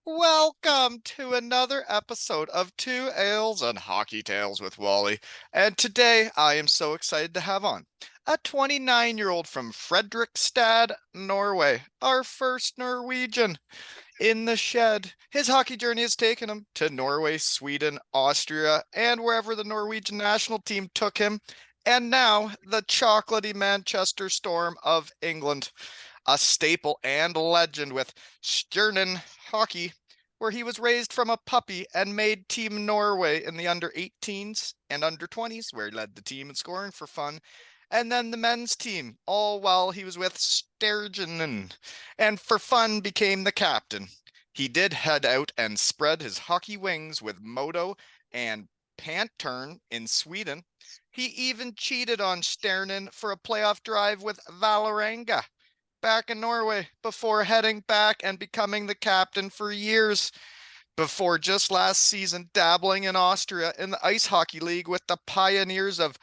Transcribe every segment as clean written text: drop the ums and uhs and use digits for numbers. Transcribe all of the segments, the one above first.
Welcome to another episode of Two Ales and Hockey Tales with Wally. And today I am so excited to have on a 29-year-old from Fredrikstad, Norway, our first Norwegian in the shed. His hockey journey has taken him to Norway, Sweden, Austria, and wherever the Norwegian national team took him. And now the Chocolatey Manchester Storm of England, a staple and legend with Stjernen hockey, where he was raised from a puppy and made Team Norway in the under-18s and under-20s, where he led the team in scoring for fun, and then the men's team, all while he was with Stjernen, and for fun became the captain. He did head out and spread his hockey wings with Modo and Pantern in Sweden. He even cheated on Stjernen for a playoff drive with Vålerenga back in Norway before heading back and becoming the captain for years, before just last season dabbling in Austria in the ice hockey league with the Pioneers of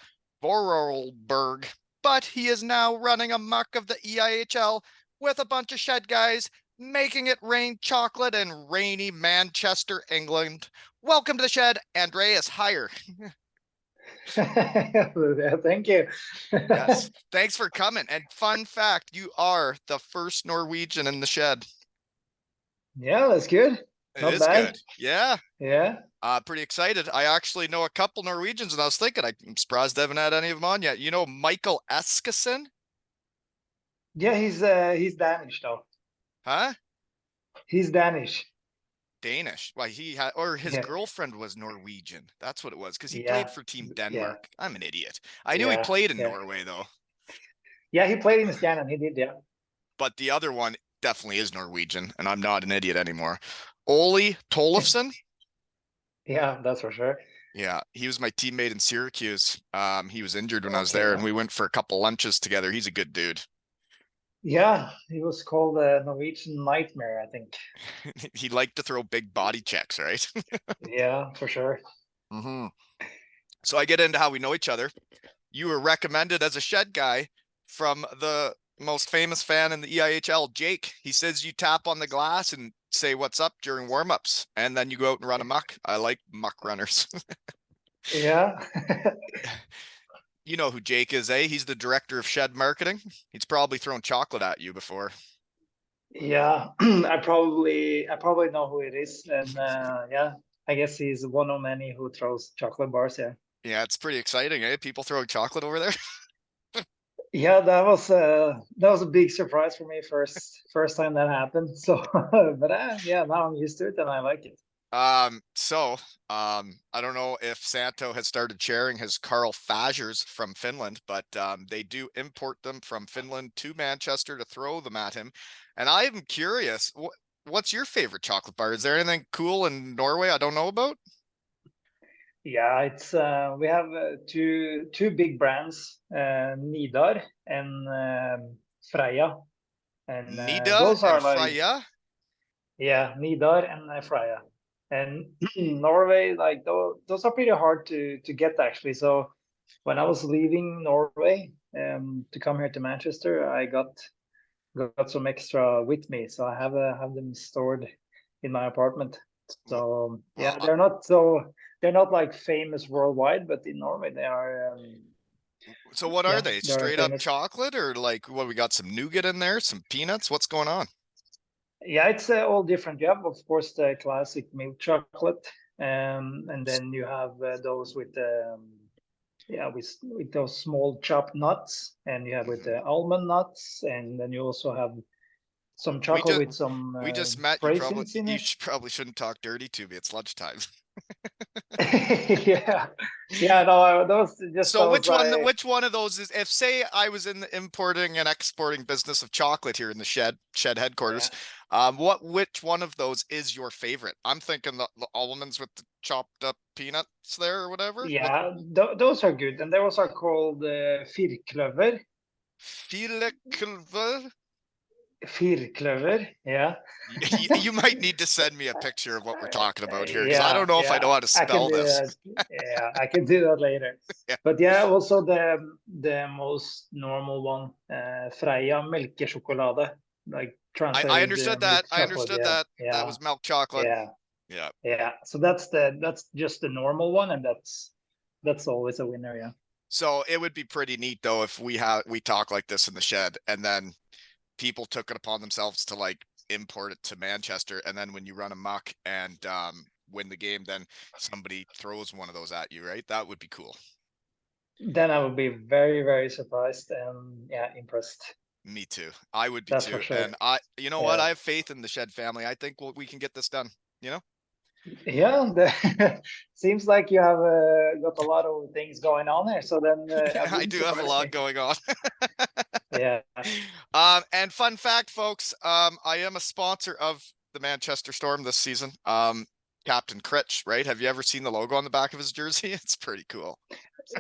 Vorarlberg. But he is now running amok of the EIHL with a bunch of shed guys, making it rain chocolate in rainy Manchester, England. Welcome to the shed, Andreas Heier. Thank you. Yes, thanks for coming. And fun fact, you are the first Norwegian in the shed. Yeah, that's good. It Not is bad. good. Yeah. Yeah. Pretty excited. I actually know a couple Norwegians, and I was thinking I'm surprised I haven't had any of them on yet. You know Michael Eskesen? Yeah, he's Danish though. Huh? He's Danish. Danish. Why he had, or his Yeah. girlfriend was Norwegian. That's what it was, because he played Yeah. for Team Yeah. Denmark. I'm an idiot. I knew he Yeah. played in Yeah. Norway though, Yeah, he played in Stjernen. He did, yeah. but the other one definitely is Norwegian, and I'm not an idiot anymore. Ole Tollefsen. Yeah, that's for sure. Yeah, he was my teammate in Syracuse. He was injured when I was Okay, there, yeah. and we went for a couple lunches together. He's a good dude. Yeah, he was called the Norwegian Nightmare, I think. He liked to throw big body checks, right? Yeah, for sure. Mm-hmm. So I get into how we know each other. You were recommended as a shed guy from the most famous fan in the EIHL, Jake. He says you tap on the glass and say what's up during warm-ups, and then you go out and run amok. I like muck runners. Yeah. You know who Jake is, eh? He's the director of shed marketing. He's probably thrown chocolate at you before. Yeah, I probably know who it is, and yeah, I guess he's one of many who throws chocolate bars. Yeah, Yeah, it's pretty exciting, eh? People throwing chocolate over there. yeah, that was a big surprise for me first time that happened. So, but yeah, now I'm used to it and I like it. I don't know if Santo has started sharing his Carl Fagers from Finland, but they do import them from Finland to Manchester to throw them at him. And I'm curious, what's your favorite chocolate bar? Is there anything cool in Norway I don't know about? Yeah, it's we have two big brands, Nidar and Freia, and Nida those and are like Freya? yeah, Nidar and Freia. And Norway, like those are pretty hard to get actually. So when I was leaving Norway to come here to Manchester, I got some extra with me. So I have them stored in my apartment. So Well, yeah, they're not like famous worldwide, but in Norway they are so what are yeah, they? they're Straight up famous. chocolate, or like what, we got some nougat in there, some peanuts? What's going on? Yeah, it's all different. You have, of course, the classic milk chocolate, and then you have those with yeah, with those small chopped nuts, and you have with Mhm. the almond nuts, and then you also have some We chocolate just with some we just met. raisins in You it. probably shouldn't talk dirty to me. It's lunchtime. Yeah, yeah. No, those just So those I which one of those is, if say I was in the importing and exporting business of chocolate here in the shed headquarters, yeah. which one of those is your favorite? I'm thinking the almonds with the chopped up peanuts there or whatever. What Yeah, those are good, and those are called firkløver. Filekulver? Firkløver, yeah. You might need to send me a picture of what we're talking about here, because I Yeah, don't know if I yeah, know how to I can spell do this. that. Yeah, I can do that later. Yeah. But yeah, also the most normal one, Freia Melkesjokolade. Like I translated understood milk that. I chocolate. understood Yeah, that. That yeah, was milk chocolate. yeah, Yeah. yeah. So that's just the normal one, and that's always a winner. Yeah. So it would be pretty neat though if we talk like this in the shed, and then people took it upon themselves to like import it to Manchester, and then when you run amok and win the game, then somebody throws one of those at you, right? That would be cool. Then I would be very, very surprised and yeah, impressed. Me too. I would be That's for too. And sure. you know what? Yeah. I have faith in the Shed family. I think we can get this done. You know? Yeah, seems like you have got a lot of things going on there. So then Yeah, it I wouldn't do have a surprise lot me. going on. Yeah. And fun fact, folks, I am a sponsor of the Manchester Storm this season. Captain Critch, right? Have you ever seen the logo on the back of his jersey? It's pretty cool.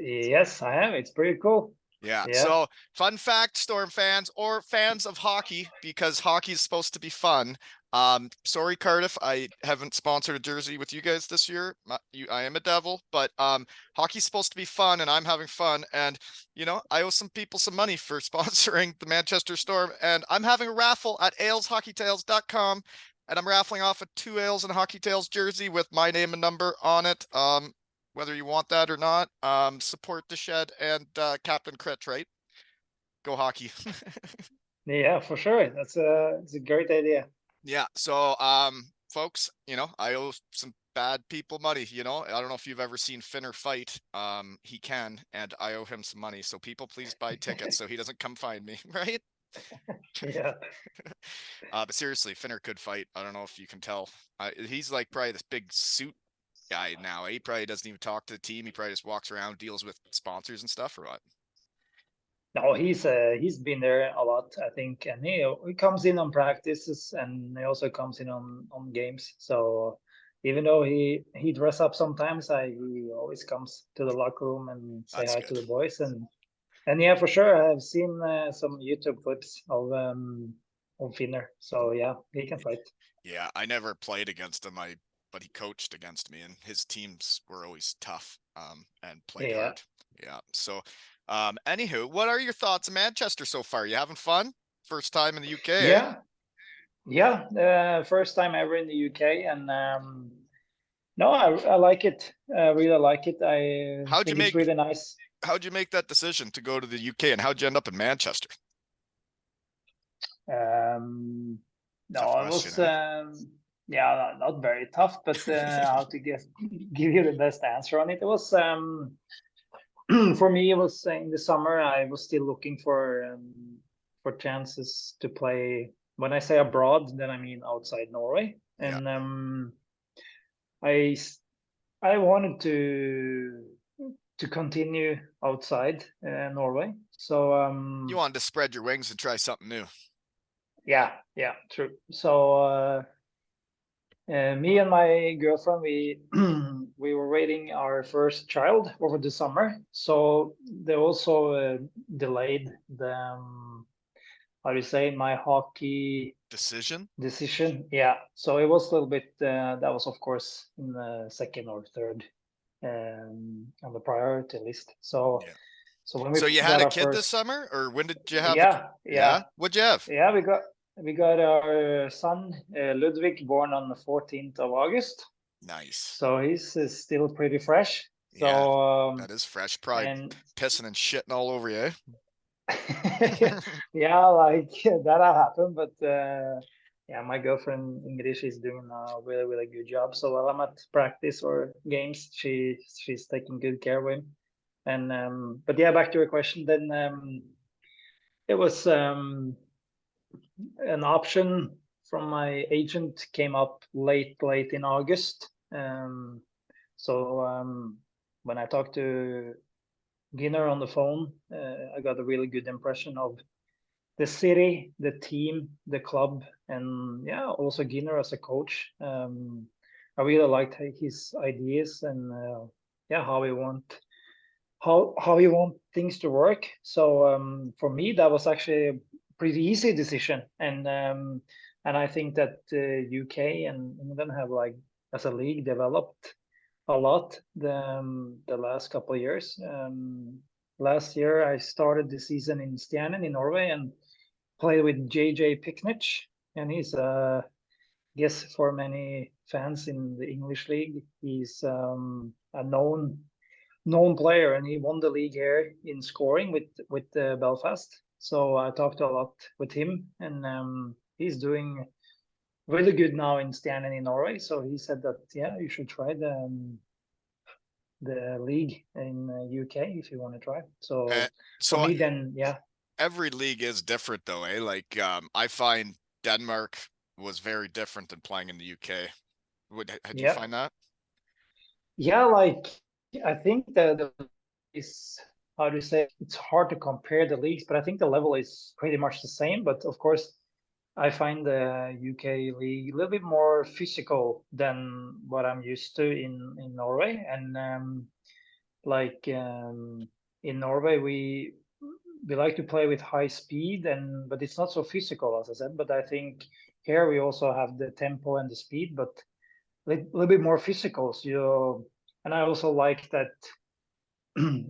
Yes, I am. It's pretty cool. Yeah. Yeah. So, fun fact, Storm fans or fans of hockey, because hockey is supposed to be fun. Sorry, Cardiff, I haven't sponsored a jersey with you guys this year. I am a devil, but hockey's supposed to be fun, and I'm having fun. And I owe some people some money for sponsoring the Manchester Storm, and I'm having a raffle at aleshockeytales.com, and I'm raffling off a 2 Ales and Hockey Tales jersey with my name and number on it. Whether you want that or not, support the Shed and Captain Critch, right? Go hockey. Yeah, for sure. It's a great idea. Yeah. So, folks, I owe some bad people money. I don't know if you've ever seen Finner fight. He can, and I owe him some money. So, people, please buy tickets so he doesn't come find me, right? Yeah. But seriously, Finner could fight. I don't know if you can tell. He's like probably this big suit guy now. He probably doesn't even talk to the team. He probably just walks around, deals with sponsors and stuff, or what? No, he's been there a lot, I think, and he comes in on practices and he also comes in on games. So even though he dress up sometimes, he always comes to the locker room and say That's hi to good. the boys. And yeah, for sure, I've seen some YouTube clips of Finner. So yeah, he can fight. Yeah, I never played against him. But he coached against me, and his teams were always tough, and played Yeah. hard. Yeah. So, anywho, what are your thoughts of Manchester so far? You having fun? First time in the UK, eh? Yeah. Yeah. First time ever in the UK, and no, I like it. I really like it. I How'd you think it's make really nice. how'd you make that decision to go to the UK, and how'd you end up in Manchester? Um, Tough no, it question, was eh? yeah, not very tough, but how to give you the best answer on it. It was for me. It was in the summer. I was still looking for chances to play. When I say abroad, then I mean outside Norway, Yeah. and I I wanted to continue outside Norway. So You wanted to spread your wings and try something new. yeah, yeah, true. So me and my girlfriend, we we were waiting our first child over the summer. So they also delayed the how do you say my hockey Decision? decision. Yeah. So it was a little bit. That was of course in the second or third on the priority list. So Yeah. so when we So you had got a our kid this first, summer, or when did you have the? yeah, Yeah. yeah, What'd you have? yeah, we got our son Ludwig born on the 14th of August. Nice. So he's still pretty fresh. Yeah, So that is fresh. Probably and pissing and shitting all over you, eh? yeah, like that happened. But yeah, my girlfriend English is doing a really really good job. So while I'm at practice or games, she's taking good care of him. And but yeah, back to your question. Then it was an option from my agent came up late in August. So when I talked to Ginner on the phone, I got a really good impression of the city, the team, the club, and yeah, also Ginner as a coach. I really liked his ideas and yeah, how you want things to work. So for me, that was actually a pretty easy decision, and I think that UK and England have like as a league developed a lot the last couple of years. Last year, I started the season in Stjernen in Norway and played with JJ Picnic. and he's guess for many fans in the English league, he's a known player, and he won the league here in scoring with Belfast. So I talked a lot with him, and he's doing really good now in Stjernen in Norway. So he said that yeah, you should try the league in UK if you want to try. Uh, So for so me, then yeah, every league is different though, eh? Like I find Denmark was very different than playing in the UK. Had you yeah, find that? yeah. Like I think the is how do you say it's hard to compare the leagues, but I think the level is pretty much the same. But of course, I find the UK league a little bit more physical than what I'm used to in Norway. And like in Norway, we like to play with high speed, and but it's not so physical as I said. But I think here we also have the tempo and the speed, but a little bit more physical. So, and I also like that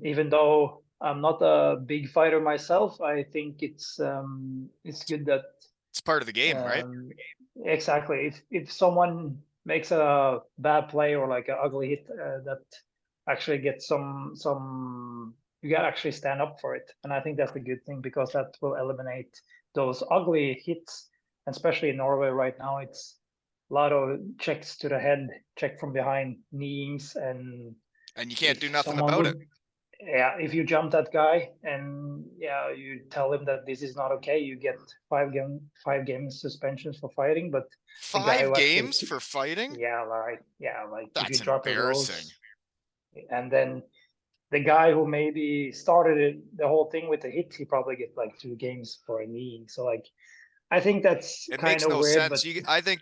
even though I'm not a big fighter myself, I think it's good that It's part of the game, right? um, exactly if someone makes a bad play or like an ugly hit that actually gets some you gotta actually stand up for it, and I think that's a good thing because that will eliminate those ugly hits, and especially in Norway right now it's a lot of checks to the head, check from behind, knees, and And you can't if do nothing someone about it. would yeah, if you jump that guy and yeah, you tell him that this is not okay, you get 5 game suspensions for fighting. But the guy Five who actually, games for fighting? yeah, like if you That's drop your embarrassing. gloves, and then the guy who maybe started the whole thing with the hit, he probably get like 2 games for a knee. So like, I think that's It kind makes of no weird, sense. but I think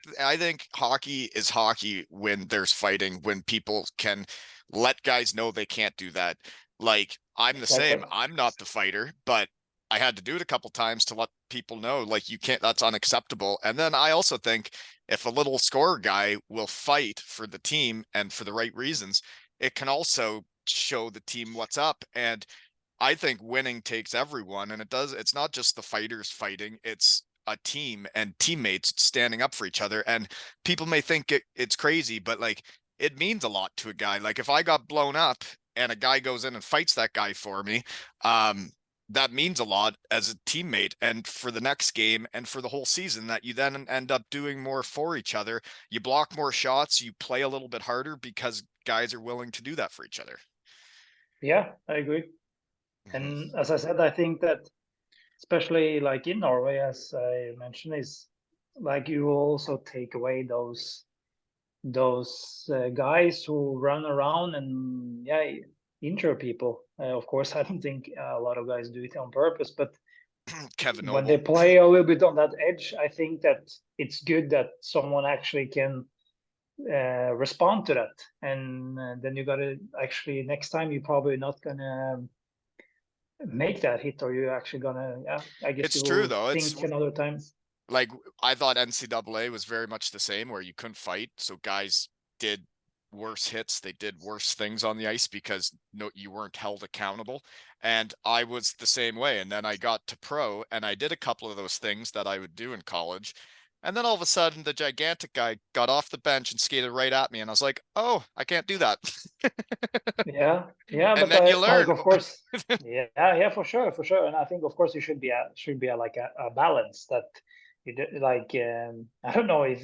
hockey is hockey when there's fighting, when people can let guys know they can't do that. Like I'm the exactly, same. I'm not the fighter, but I had to do it a couple times to let people know like you can't, that's unacceptable. And then I also think if a little scorer guy will fight for the team and for the right reasons, it can also show the team what's up. And I think winning takes everyone, and it does. It's not just the fighters fighting, it's a team and teammates standing up for each other. And people may think it's crazy, but like it means a lot to a guy. Like if I got blown up and a guy goes in and fights that guy for me, um, that means a lot as a teammate and for the next game and for the whole season, that you then end up doing more for each other. You block more shots, you play a little bit harder because guys are willing to do that for each other. yeah, I agree. Mm-hmm. And as I said, I think that especially like in Norway, as I mentioned, is like you will also take away those guys who run around and yeah injure people. Of course, I don't think a lot of guys do it on purpose, but Kevin when they Noble. play a little bit on that edge, I think that it's good that someone actually can respond to that. And then you gotta actually next time you're probably not gonna make that hit, or you're actually gonna yeah. I guess It's you true will though. It's think another time. like I thought NCAA was very much the same, where you couldn't fight, so guys did worse hits, they did worse things on the ice because no, you weren't held accountable. And I was the same way. And then I got to pro, and I did a couple of those things that I would do in college. And then all of a sudden, the gigantic guy got off the bench and skated right at me, and I was like, "Oh, I can't do that." Yeah, yeah, And but then you I like learn. of course, yeah, yeah, for sure, and I think of course it should be like a balance that you do, like I don't know if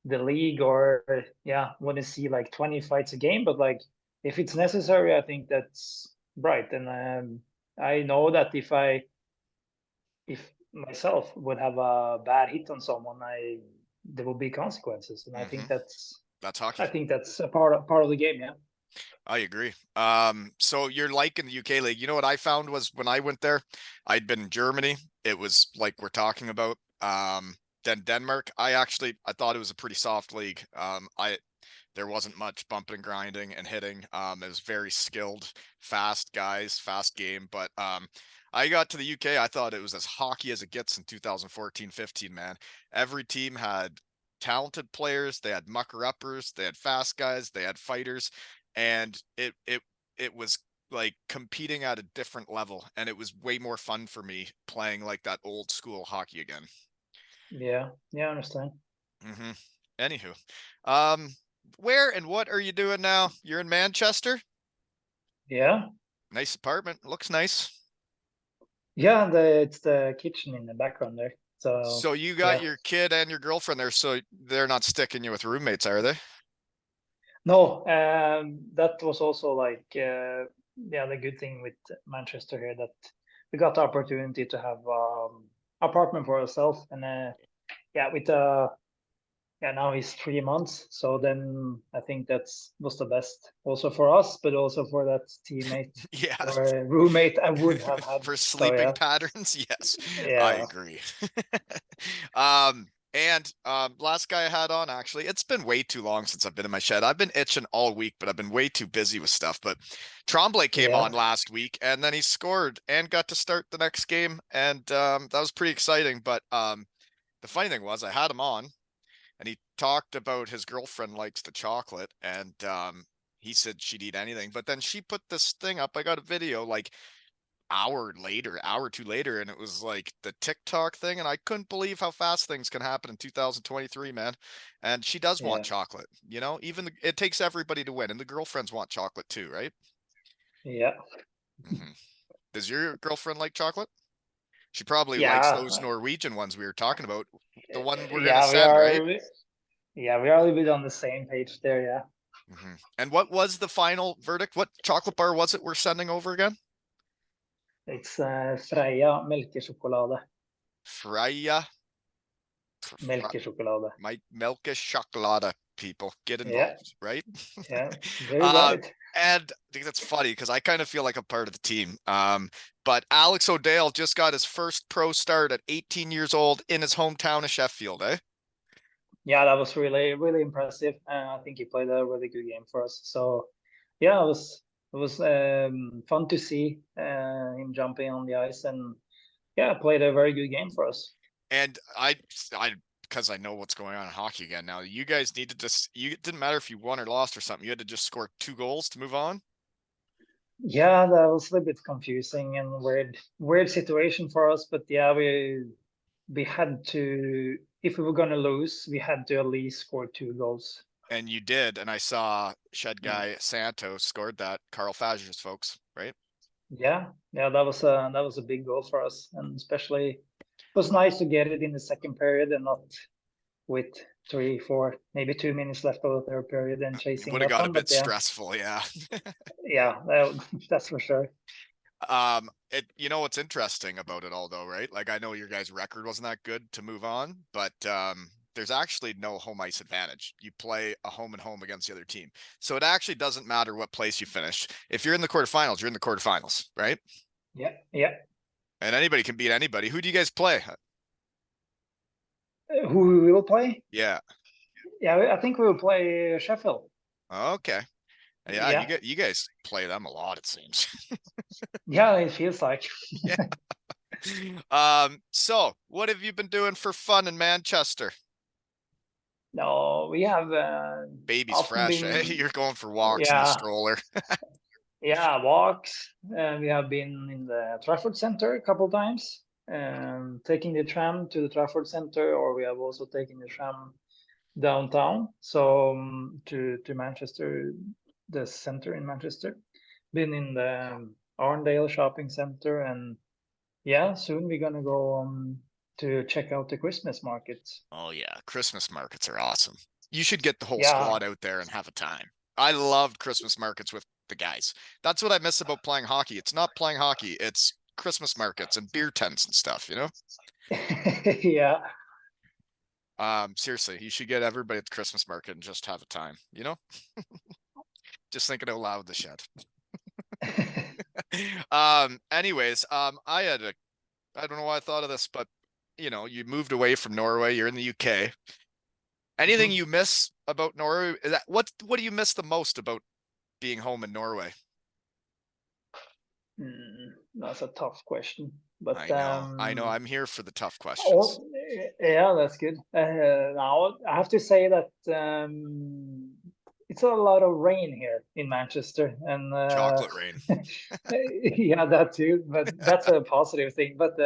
the league or yeah want to see like 20 fights a game, but like if it's necessary, I think that's right. And I know that if myself would have a bad hit on someone, I there will be consequences, and Hmm. That's I hockey. think that's a part of the game. Yeah. I agree. So you're like in the UK league. You know what I found was when I went there, I'd been in Germany. It was like we're talking about. Then Denmark. I thought it was a pretty soft league. There wasn't much bumping and grinding and hitting. It was very skilled, fast guys, fast game. But I got to the UK, I thought it was as hockey as it gets in 2014-15, man. Every team had talented players, they had mucker uppers, they had fast guys, they had fighters, and it was like competing at a different level, and it was way more fun for me playing like that old school hockey again. Yeah, yeah, I understand. Mm-hmm. Anywho, um, where and what are you doing now? You're in Manchester? Yeah, Nice apartment. Looks nice. yeah. It's the kitchen in the background there. So So you got yeah, your kid and your girlfriend there, so they're not sticking you with roommates, are they? no, that was also like yeah, the good thing with Manchester here that we got the opportunity to have apartment for ourselves, and yeah, with yeah, now he's 3 months, so then I think that's was the best also for us, but also for that teammate Yeah. or roommate I would have had. For So sleeping yeah, patterns, yes, I yeah, agree. And last guy I had on, actually, it's been way too long since I've been in my shed. I've been itching all week, but I've been way too busy with stuff. But Tremblay came on yeah, last week, and then he scored and got to start the next game, and that was pretty exciting. But the funny thing was, I had him on, and he talked about his girlfriend likes the chocolate, and he said she'd eat anything. But then she put this thing up. I got a video like hour or two later, and it was like the TikTok thing, and I couldn't believe how fast things can happen in 2023, man. And she does want yeah, chocolate, even it takes everybody to win, and the girlfriends want chocolate too, right? yeah, Hmm. Does your girlfriend like chocolate? She probably likes yeah, those Norwegian ones we were talking about, the one we're gonna yeah. send, right? Yeah, we are a little bit on the same page there. Yeah, Hmm. And what was the final verdict? What chocolate bar was it we're sending over again? it's Freia Melkesjokolade. Freia Melkesjokolade. Melkesjokolade, people get Yeah, involved, right? yeah. There you got uh, it. and I think that's funny because I kind of feel like I'm part of the team. But Alex O'Dale just got his first pro start at 18 years old in his hometown of Sheffield, eh? Yeah, that was really really impressive. I think he played a really good game for us. So yeah, it was fun to see him jumping on the ice and yeah, played a very good game for us. And because I know what's going on in hockey again now. You guys needed to. It didn't matter if you won or lost or something. You had to just score 2 goals to move on. Yeah, that was a little bit confusing and weird situation for us. But yeah, we had to if we were gonna lose, we had to at least score 2 goals. And you did. And I saw shed Mm. guy Santos scored that. Carl Fazier's folks, right? Yeah, yeah, that was a big goal for us, and especially it was nice to get it in the second period and not with 3, 4, maybe 2 minutes left of the third period and It chasing would have that got a one. But bit yeah, stressful, yeah. yeah, that's for sure. What's interesting about it all though, right? Like I know your guys' record wasn't that good to move on, but there's actually no home ice advantage. You play a home and home against the other team. So it actually doesn't matter what place you finish. If you're in the quarterfinals, you're in the quarterfinals, right? Yeah, yeah. And anybody can beat anybody. Who do you guys play? Who we will play? Yeah. Yeah, I think we will play Sheffield. Okay. Yeah, Yeah, you guys play them a lot, it seems. yeah, it feels like. Yeah. So what have you been doing for fun in Manchester? No, we have Baby's often fresh, eh? been, You're going for walks in the yeah, stroller. yeah, walks. We have been in the Trafford Center a couple times, taking the tram to the Trafford Center, or we have also taken the tram downtown, so to Manchester, the center in Manchester. Been in the Arndale shopping center, and yeah, soon we're gonna go to check out the Christmas markets. Oh yeah, Christmas markets are awesome. You should get the whole Yeah, squad out there and have a time. I loved Christmas markets with the guys. That's what I miss about playing hockey. It's not playing hockey, it's Christmas markets and beer tents and stuff. yeah. Seriously, you should get everybody at the Christmas market and just have a time. Just thinking out loud the shed. Anyways, I don't know why I thought of this, but you moved away from Norway, you're in the UK. Anything Mhm. you miss about Norway? What do you miss the most about being home in Norway? That's a tough question, but I know. I'm here for the tough questions. oh, yeah, that's good. Now I have to say that it's a lot of rain here in Manchester, and Chocolate rain. yeah, that too. But that's a positive thing. But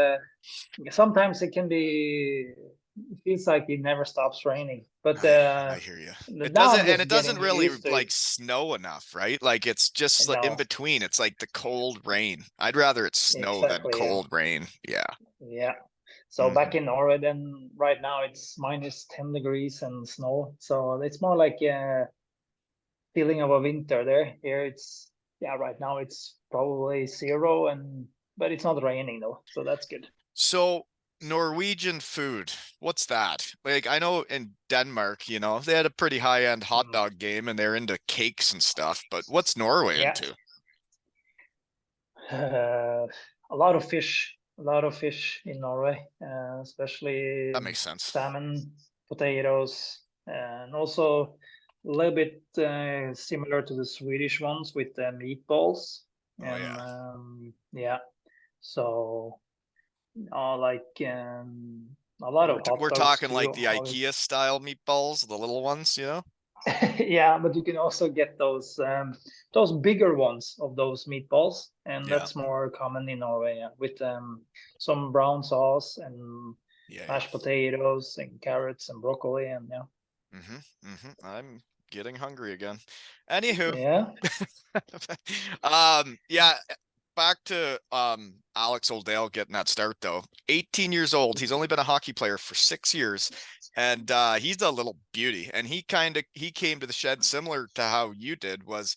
sometimes it can be feels like it never stops raining. But I hear you. It now doesn't, I'm and it just doesn't getting really used to like it. snow enough, right? Like it's just like in No, between. It's like the cold rain. I'd rather it snow than exactly. Yeah, cold rain. Yeah. yeah. So back Hmm. in Norway, then right now it's -10 degrees and snow. So it's more like a feeling of a winter there. Here it's yeah, right now it's probably 0 and but it's not raining though, so that's good. So Norwegian food, what's that? Like I know in Denmark, they had a pretty high-end hot Mm. dog game and they're into cakes and stuff, but what's Norway Yeah. into? A lot of fish, a lot of fish in Norway, especially That makes sense. salmon, potatoes, and also a little bit similar to the Swedish ones with the meatballs. Oh And yeah. yeah, so like a lot We're of t hot we're dogs talking too, like the obviously. IKEA style meatballs, the little ones. Yeah, but you can also get those bigger ones of those meatballs, and Yeah. that's more common in Norway, yeah, with some brown sauce and Yeah, yeah. mashed potatoes and carrots and broccoli and yeah. I'm getting hungry again. Anywho, Yeah. yeah, back to Alex Oldale getting that start though. 18 years old. He's only been a hockey player for 6 years, and he's a little beauty. And he came to the shed similar to how you did, was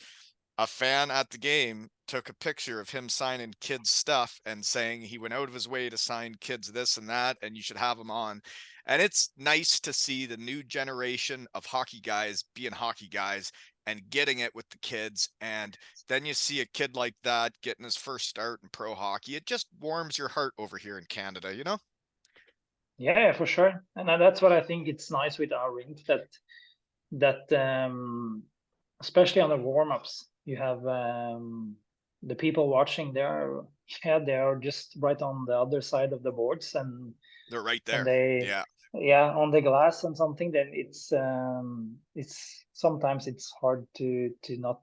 a fan at the game took a picture of him signing kids stuff and saying he went out of his way to sign kids this and that, and you should have him on. And it's nice to see the new generation of hockey guys being hockey guys and getting it with the kids. And then you see a kid like that getting his first start in pro hockey. It just warms your heart over here in Canada. Yeah, for sure. And that's what I think it's nice with our rink that especially on the warm-ups, you have the people watching there, yeah, they are just right on the other side of the boards They're right and there. they Yeah. yeah on the glass and something, then it's sometimes it's hard to not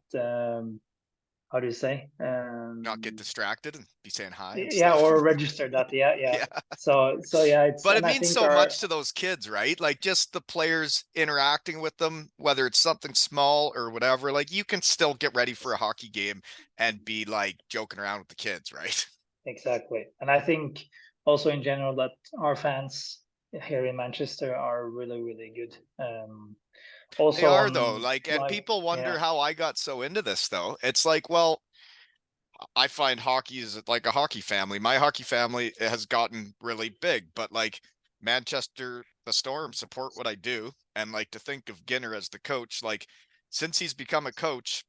how do you say Not get distracted and be saying hi and yeah, stuff. or register that, yeah, yeah. Yeah. So yeah, it's But it and I means think so our much to those kids, right? Like just the players interacting with them, whether it's something small or whatever, like you can still get ready for a hockey game and be like joking around with the kids, right? exactly, and I think also in general that our fans here in Manchester are really really good. They Also are though, on like, and like people yeah wonder how I got so into this though. It's like, well, I find hockey is like a hockey family. My hockey family has gotten really big, but like Manchester, the Storm support what I do. And like to think of Ginner as the coach, like since he's become a coach,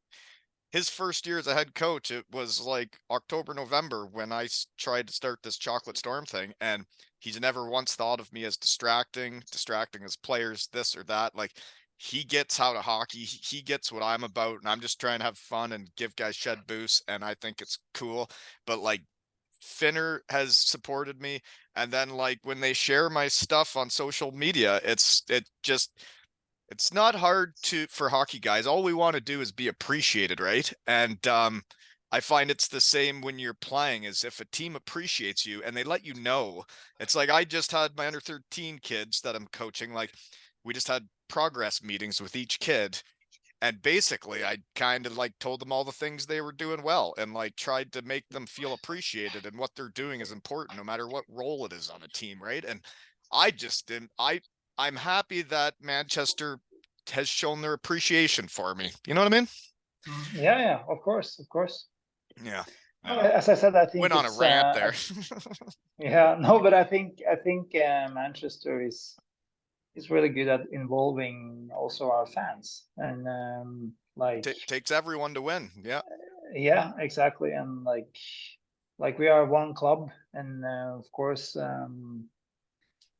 his first year as a head coach, it was like October, November when I tried to start this Chocolate Storm thing. And he's never once thought of me as distracting his players, this or that. Like he gets how to hockey. He gets what I'm about. And I'm just trying to have fun and give guys shed boosts. And I think it's cool. But like Finner has supported me. And then like when they share my stuff on social media, it's not hard for hockey guys. All we want to do is be appreciated, right? And I find it's the same when you're playing, is if a team appreciates you and they let you know. It's like I just had my under 13 kids that I'm coaching, like we just had progress meetings with each kid, and basically I kind of like told them all the things they were doing well and like tried to make them feel appreciated and what they're doing is important no matter what role it is on a team, right? And I just didn't I'm happy that Manchester has shown their appreciation for me. You know what I mean? yeah, yeah, of course, of course. Yeah. No, Yeah. as I said, I think Went on a it's rant there. yeah, no, but I think Manchester is really good at involving also our fans and like Takes everyone to win. Yeah. yeah, exactly, and like we are one club, and of course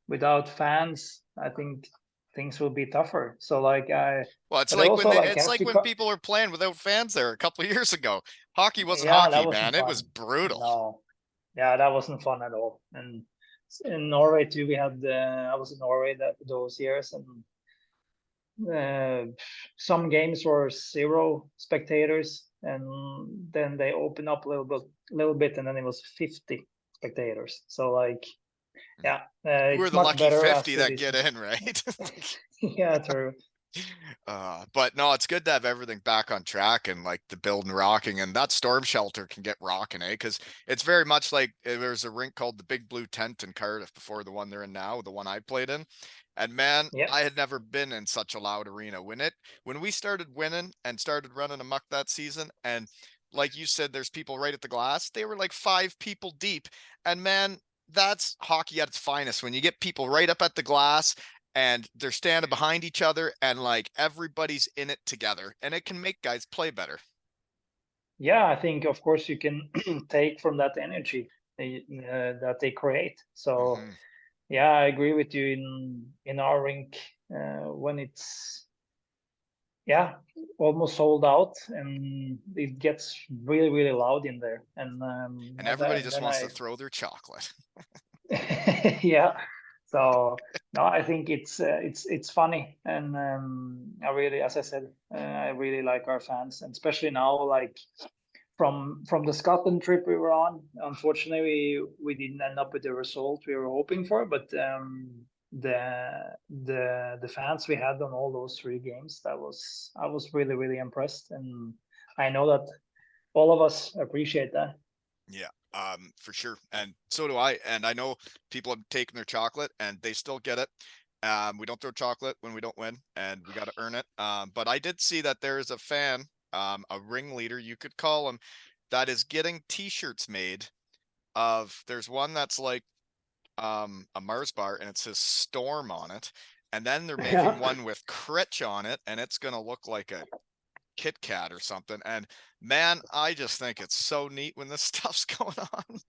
without fans, I think things will be tougher. So like Well, it's but I like when also they, like it's have like to when people were playing without fans there a couple of years ago. Hockey wasn't yeah, that hockey, wasn't man. It was fun. brutal. No, yeah, that wasn't fun at all. And in Norway too, we had I was in Norway those years, and uh, some games were 0 spectators, and then they opened up a little bit, and then it was 50 spectators. So like Yeah, Who are it's the much lucky better 50 as it that is. get in, right? Yeah, true. But no, it's good to have everything back on track and like the build and rocking, and that storm shelter can get rocking, eh? Because it's very much like there's a rink called the Big Blue Tent in Cardiff before the one they're in now, the one I played in. And man, Yeah. I had never been in such a loud arena. When we started winning and started running amok that season, and like you said, there's people right at the glass, they were like 5 people deep. And man, that's hockey at its finest when you get people right up at the glass and they're standing behind each other and like everybody's in it together and it can make guys play better. Yeah, I think of course you can take from that energy that they create. So Mm-hmm. yeah, I agree with you in our rink when it's yeah almost sold out and it gets really really loud in there And everybody and just then wants to I throw their chocolate. yeah. So no, I think it's funny, and I really, as I said, I really like our fans, and especially now, like from the Scotland trip we were on. Unfortunately, we didn't end up with the result we were hoping for, but the fans we had on all those 3 games, that was I was really really impressed, and I know that all of us appreciate that. Yeah, for sure. And so do I. And I know people have taken their chocolate and they still get it. We don't throw chocolate when we don't win and we got to earn it. But I did see that there is a fan, a ringleader, you could call him, that is getting t-shirts made there's one that's like a Mars bar and it says Storm on it. And then they're making Yeah, one with Critch on it and it's gonna look like a Kit Kat or something. And man, I just think it's so neat when this stuff's going on.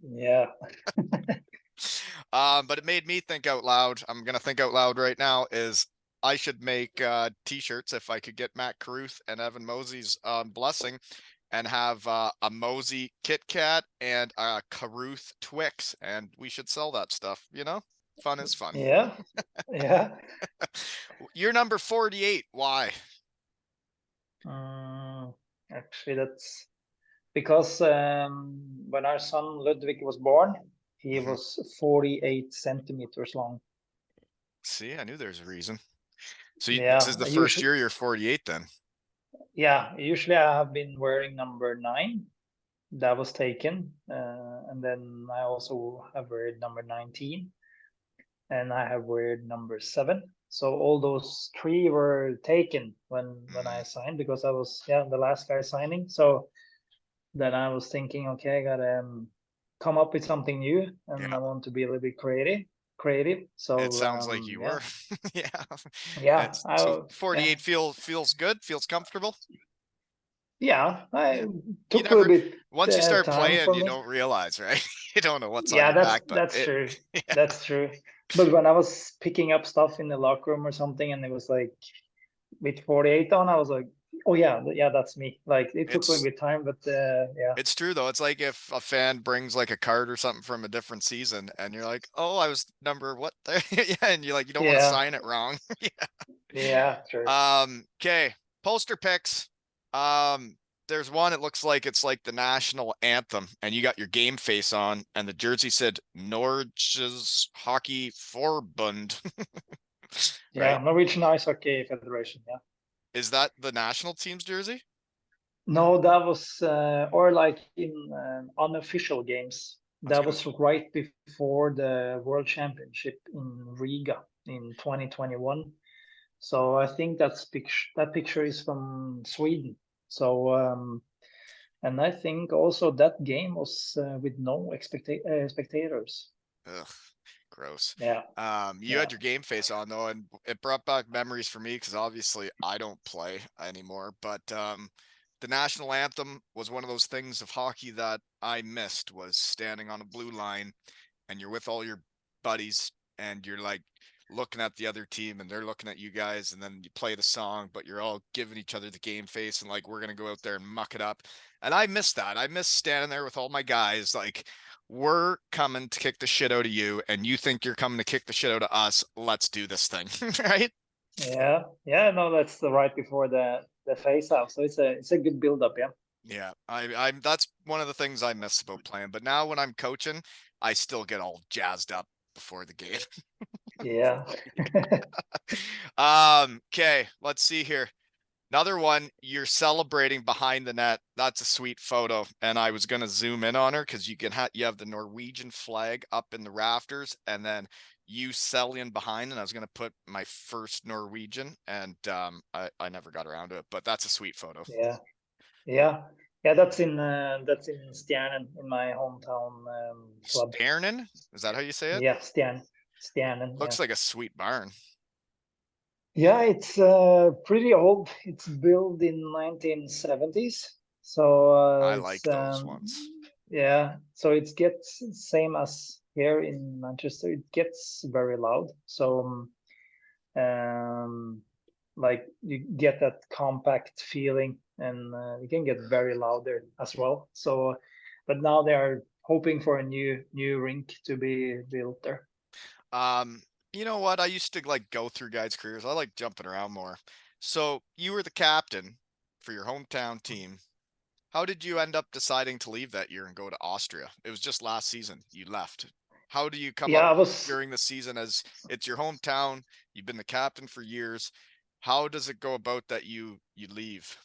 yeah. But it made me think out loud. I'm gonna think out loud right now is I should make t-shirts if I could get Matt Caruth and Evan Mosey's blessing and have a Mosey Kit Kat and a Caruth Twix, and we should sell that stuff, you know? Fun is fun. Yeah, yeah. You're number 48. Why? Mm, actually, that's because when our son Ludwig was born, he Mm-hmm. was 48 centimeters long. See, I knew there's a reason. So this is Yeah, the first usually, year you're 48 then. yeah, usually I have been wearing number 9. That was taken, and then I also have wear number 19, and I have wear number 7. So all those 3 were taken when I Mm, signed because I was the last guy signing. So then I was thinking, okay, I gotta come up with something new, and yeah, I want to be a little bit creative. Creative. it So sounds like you were. Yeah. yeah, It's so 48 yeah, feels good, feels comfortable. yeah. I You took a little never bit once you start time playing, for you me. don't realize, right? You don't know what's on Yeah, your back, but that's it true. yeah. That's true. But when I was picking up stuff in the locker room or something, and it was like with 48 on, I was like, oh yeah, yeah, that's me. Like it took a little It's bit time, but yeah, it's true though. It's like if a fan brings like a card or something from a different season and you're like, "Oh, I was number what there?" Yeah, and you're like you don't want to yeah, sign it wrong. yeah, true. Okay. Poster picks. Um, there's one, it looks like it's like the national anthem, and you got your game face on, and the jersey said Norges Hockey Forbund. Yeah, Right? Norwegian Ice Hockey Federation. Yeah. Is that the national team's jersey? No, that was or like in unofficial games. I was That gonna was right before the World Championship in Riga in 2021. So I think that picture is from Sweden. So and I think also that game was with no spectators. ugh, gross. Yeah, You yeah, had your game face on though, and it brought back memories for me because obviously I don't play anymore. But the national anthem was one of those things of hockey that I missed was standing on a blue line and you're with all your buddies and you're like looking at the other team and they're looking at you guys and then you play the song, but you're all giving each other the game face and like we're gonna go out there and muck it up. And I miss that. I miss standing there with all my guys like we're coming to kick the shit out of you and you think you're coming to kick the shit out of us. Let's do this thing. Right? yeah, yeah. No, that's the right before the face off. So it's a good build up. Yeah. Yeah, I'm that's one of the things I miss about playing. But now when I'm coaching, I still get all jazzed up before the game. Yeah. Okay, let's see here. Another one, you're celebrating behind the net. That's a sweet photo. And I was gonna zoom in on her because you have the Norwegian flag up in the rafters, and then you selling behind, and I was gonna put my first Norwegian, and I never got around to it, but that's a sweet photo. Yeah. Yeah. Yeah, that's in Stjernen, in my hometown club. Stjernen, is that how you say it? Yeah, Stjernen, yeah. Looks like a sweet barn. Yeah, it's pretty old. It's built in 1970s. So I it's like those ones. yeah, so it gets same as here in Manchester. It gets very loud. So like you get that compact feeling, and you can get very loud there as well. So, but now they are hoping for a new rink to be built there. Um, you know what? I used to like go through guys' careers. I like jumping around more. So you were the captain for your hometown team. How did you end up deciding to leave that year and go to Austria? It was just last season you left. How do you come Yeah, up I was during the season as it's your hometown? You've been the captain for years. How does it go about that you leave?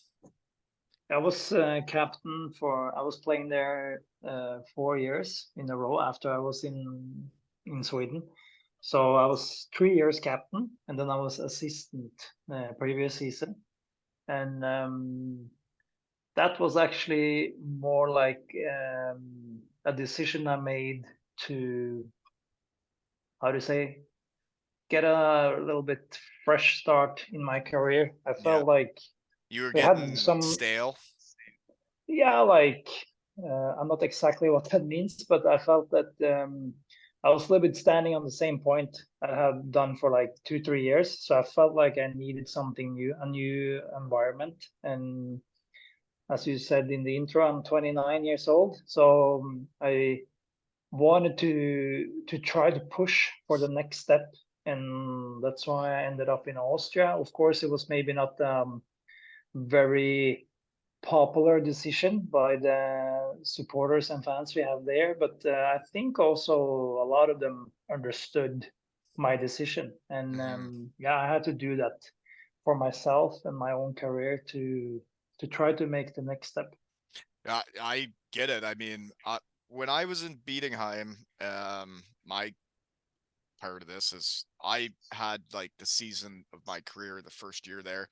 I was captain for. I was playing there 4 years in a row after I was in Sweden. So I was 3 years captain, and then I was assistant previous season, and that was actually more like a decision I made to, how to say, get a little bit fresh start in my career. I Yeah, felt like you were we had getting some, stale. yeah, like I'm not exactly what that means, but I felt that I was a little bit standing on the same point I had done for like 2, 3 years. So I felt like I needed something new, a new environment. And as you said in the intro, I'm 29 years old, so I wanted to try to push for the next step, and that's why I ended up in Austria. Of course, it was maybe not very popular decision by the supporters and fans we have there, but I think also a lot of them understood my decision, and Mhm. yeah, I had to do that for myself and my own career to try to make the next step. I get it. I mean, when I was in Bietigheim, my part of this is I had like the season of my career the first year there.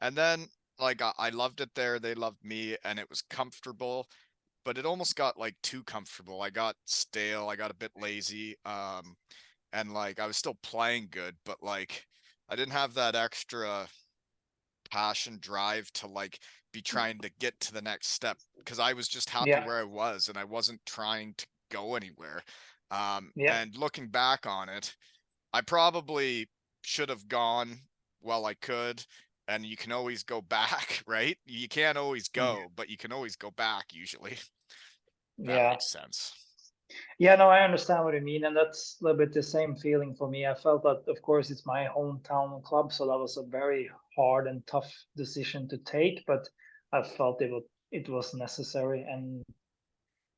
And then like I loved it there. They loved me and it was comfortable, but it almost got like too comfortable. I got stale, I got a bit lazy. And like I was still playing good, but like I didn't have that extra passion drive to like be trying to get to the next step because I was just happy Yeah, where I was and I wasn't trying to go anywhere. yeah, And looking back on it, I probably should have gone while I could, and you can always go back, right? You can't always mm, go, but you can always go back usually. That yeah. makes sense. Yeah, no, I understand what you mean, and that's a little bit the same feeling for me. I felt that, of course, it's my hometown club, so that was a very hard and tough decision to take, but I felt it was necessary. And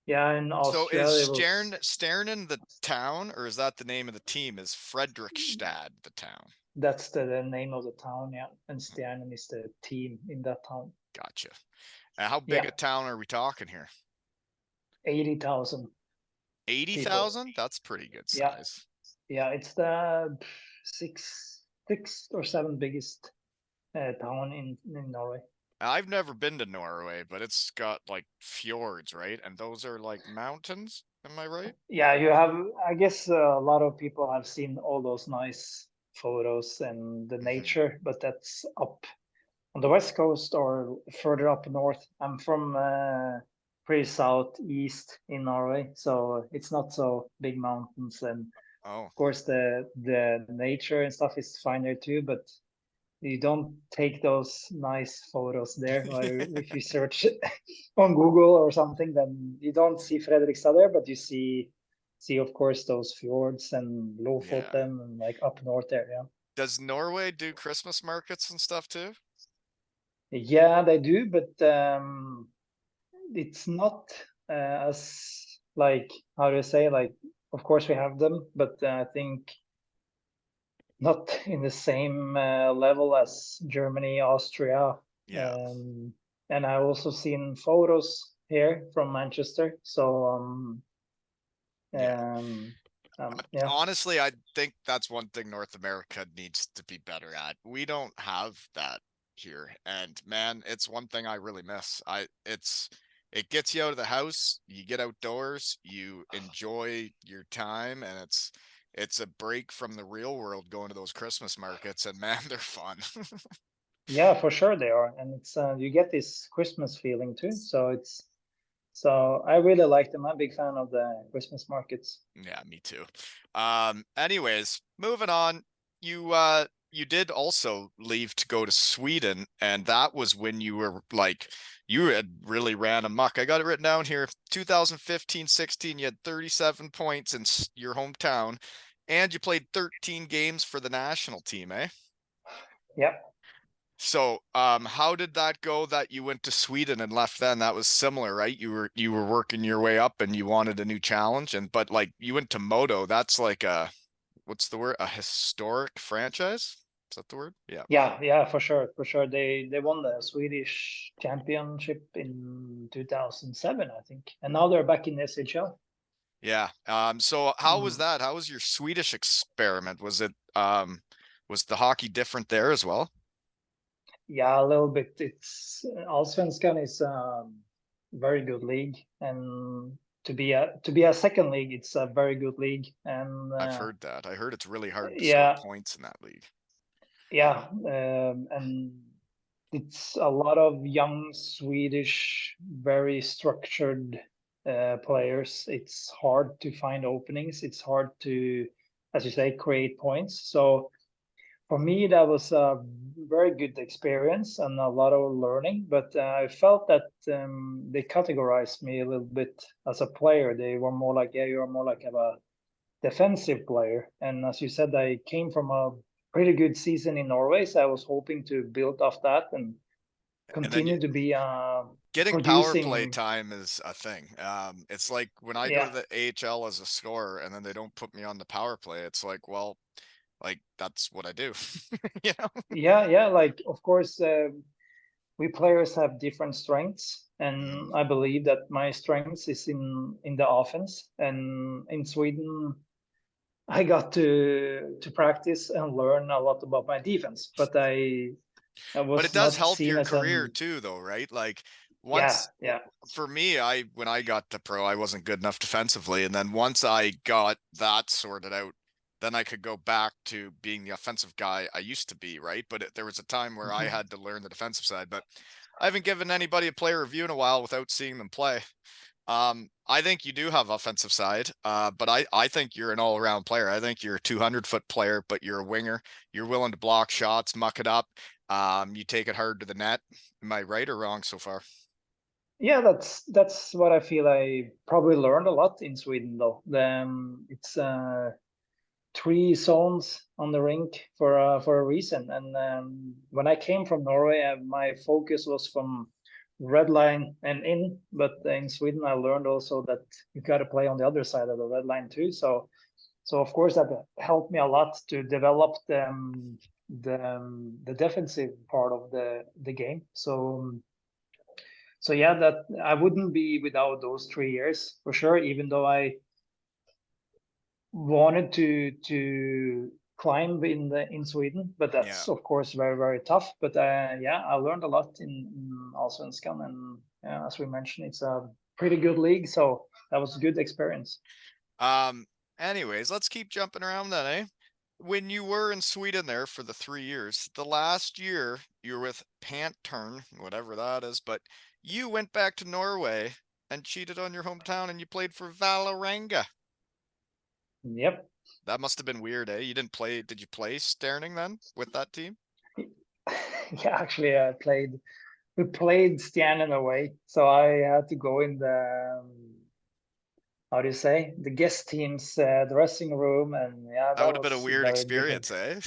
yeah, in So is Austria, it was Stjernen the town, or is that the name of the team? Is Fredrikstad the town? that's the name of the town, yeah, and Stjernen is the team in that town. Gotcha. And how big Yeah, a town are we talking here? 80,000 people. 80,000? That's pretty good Yeah, size. yeah, it's the sixth or seventh biggest town in Norway. I've never been to Norway, but it's got like fjords, right? And those are like mountains. Am I right? Yeah, you have, I guess a lot of people have seen all those nice photos and the Hmm. nature, but that's up on the west coast or further up north. I'm from pretty southeast in Norway, so it's not so big mountains, and Oh, of course the nature and stuff is fine there too, but you don't take those nice photos there. Or if you search on Google or something, then you don't see Fredrikstad there, but you see of course those fjords and yeah. Lofoten and like up north there. Yeah, Does Norway do Christmas markets and stuff too? yeah, they do, but it's not as like how do you say, like of course we have them, but I think not in the same level as Germany, Austria, Yeah. um, and I also seen photos here from Manchester. So Yeah. yeah, Honestly, I think that's one thing North America needs to be better at. We don't have that here. And man, it's one thing I really miss. It gets you out of the house, you get outdoors, you enjoy your time, and it's a break from the real world going to those Christmas markets, and man, they're fun. yeah, for sure they are, and it's you get this Christmas feeling too. So I really like them. I'm a big fan of the Christmas markets. Yeah, me too. Anyways, moving on. You did also leave to go to Sweden, and that was when you were like you had really ran amok. I got it written down here. 2015-16, you had 37 points in your hometown, and you played 13 games for the national team, eh? Yeah. So, how did that go that you went to Sweden and left then? That was similar, right? You were working your way up and you wanted a new challenge, and but like you went to Modo, that's like a what's the word? A historic franchise? Is that the word? Yeah. Yeah, for sure, for sure. They won the Swedish championship in 2007, I think, and now they're back in SHL. Yeah. So how was Mm. that? How was your Swedish experiment? Was the hockey different there as well? Yeah, a little bit. It's Allsvenskan is very good league, and to be a second league, it's a very good league, and I've heard that. I heard it's really hard to score yeah, points in that league. yeah, and it's a lot of young Swedish, very structured players. It's hard to find openings. It's hard to, as you say, create points. So for me, that was a very good experience and a lot of learning. But I felt that they categorized me a little bit as a player. They were more like, yeah, you're more like a defensive player. And as you said, I came from a pretty good season in Norway, so I was hoping to build off that and And then you continue to be getting power play producing. time is a thing. It's like when I go to Yeah, the AHL as a scorer and then they don't put me on the power play, it's like, well, like that's what I do. You know? yeah. Like of course, we players have different strengths, Mhm. and I believe that my strengths is in the offense. And in Sweden, I got to practice and learn a lot about my defense, but I But it was does not help seen your as career an too, though, right? Like yeah, once yeah. for me, I when I got to pro, I wasn't good enough defensively, and then once I got that sorted out, then I could go back to being the offensive guy I used to be, right? But there was a time where I Mhm. had to learn the defensive side, but I haven't given anybody a player review in a while without seeing them play. I think you do have offensive side, but I think you're an all-around player. I think you're a 200-foot player, but you're a winger. You're willing to block shots, muck it up. You take it hard to the net. Am I right or wrong so far? Yeah, that's what I feel. I probably learned a lot in Sweden, though. It's three zones on the rink for a reason. And when I came from Norway, my focus was from red line and in. But in Sweden, I learned also that you got to play on the other side of the red line too. So of course that helped me a lot to develop the defensive part of the game. So yeah, that I wouldn't be without those 3 years for sure. Even though I wanted to climb in Sweden, but Yeah. that's of course very tough. But yeah, I learned a lot in Allsvenskan, and as we mentioned, it's a pretty good league, so that was a good experience. Um, Anyways, let's keep jumping around then, eh? When you were in Sweden there for the 3 years, the last year you were with Pantern, whatever that is, but you went back to Norway and cheated on your hometown and you played for Vålerenga. Yep. That must have been weird, eh? You didn't play, did you play Stjernen then with that team? Yeah, actually, we played Stjernen away, so I had to go in the how do you say, the guest team's dressing room, and yeah, That that would have been a was weird very different. experience, eh?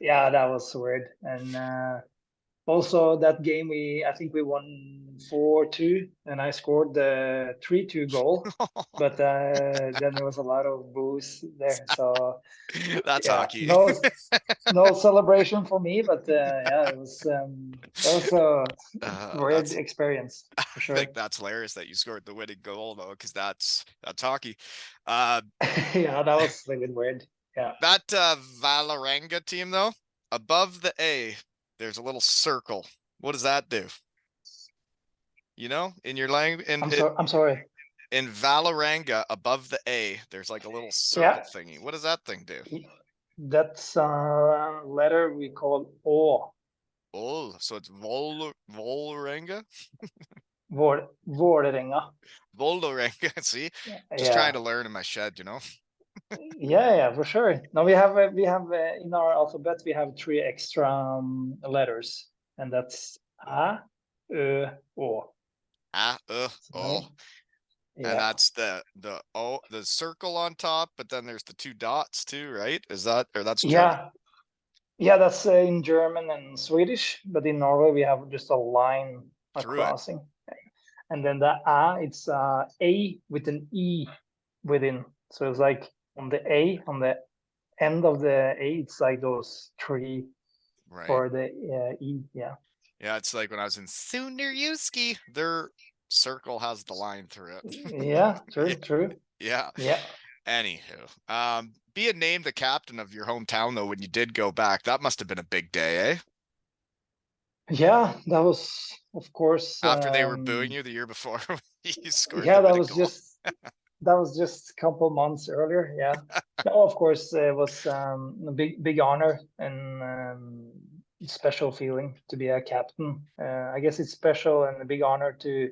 Yeah, that was weird. And Also, that game I think we won 4-2, and I scored the 3-2 goal. But then there was a lot of booze there, so That's yeah, hockey. no celebration for me. But yeah, that was a weird That's experience I for think sure. that's hilarious that you scored the winning goal though, because that's hockey. Uh, Yeah, that was a little bit weird. Yeah. that Valaranga team though, above the A, there's a little circle. What does that do? You know, in your language, I'm sorry. in Valaranga, above the A, there's like a little circle Yeah, thingy. What does that thing do? that's a letter we call O. Oh, so it's Volranga? Vålerenga. Volranga. See, just trying Yeah. to learn in my shed, you know. Yeah, for sure. No, we have in our alphabet we have three extra letters, and that's A, Ö, Å. Ah, So oh, and yeah, that's the circle on top, but then there's the two dots too, right? Is that or that's German? yeah, yeah. That's in German and Swedish, but in Norway we have just a line, a Through it, crossing, and then the A, it's A with an E within. So it's like on the A, on the end of the A, it's like those three right? for the E. Yeah. Yeah, it's like when I was in Sunderjyski, their circle has the line through it. Yeah, Yeah, true. yeah. Yeah. Anywho, being named the captain of your hometown though, when you did go back, that must have been a big day, eh? Yeah, that was, of course, After they were booing you the year before when you scored the yeah, winning goal. that was just a couple months earlier. Yeah. No, of course, it was a big honor and special feeling to be a captain. I guess it's special and a big honor to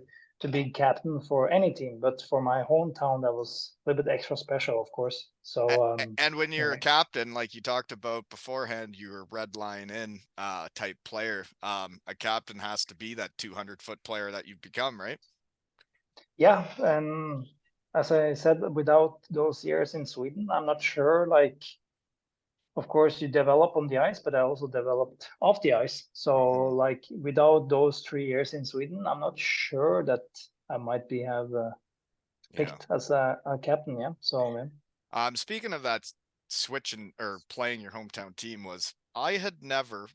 be captain for any team, but for my hometown, that was a little bit extra special, of course. So And when you're yeah. a captain, like you talked about beforehand, you're a red line in type player. A captain has to be that 200-foot player that you've become, right? Yeah, and as I said, without those years in Sweden, I'm not sure. Like, of course, you develop on the ice, but I also developed off the ice. So, Mm-hmm. like, without those 3 years in Sweden, I'm not sure that I might be have Yeah. picked as a captain. Yeah. So, yeah. Speaking of that, switching or playing your hometown team was I had never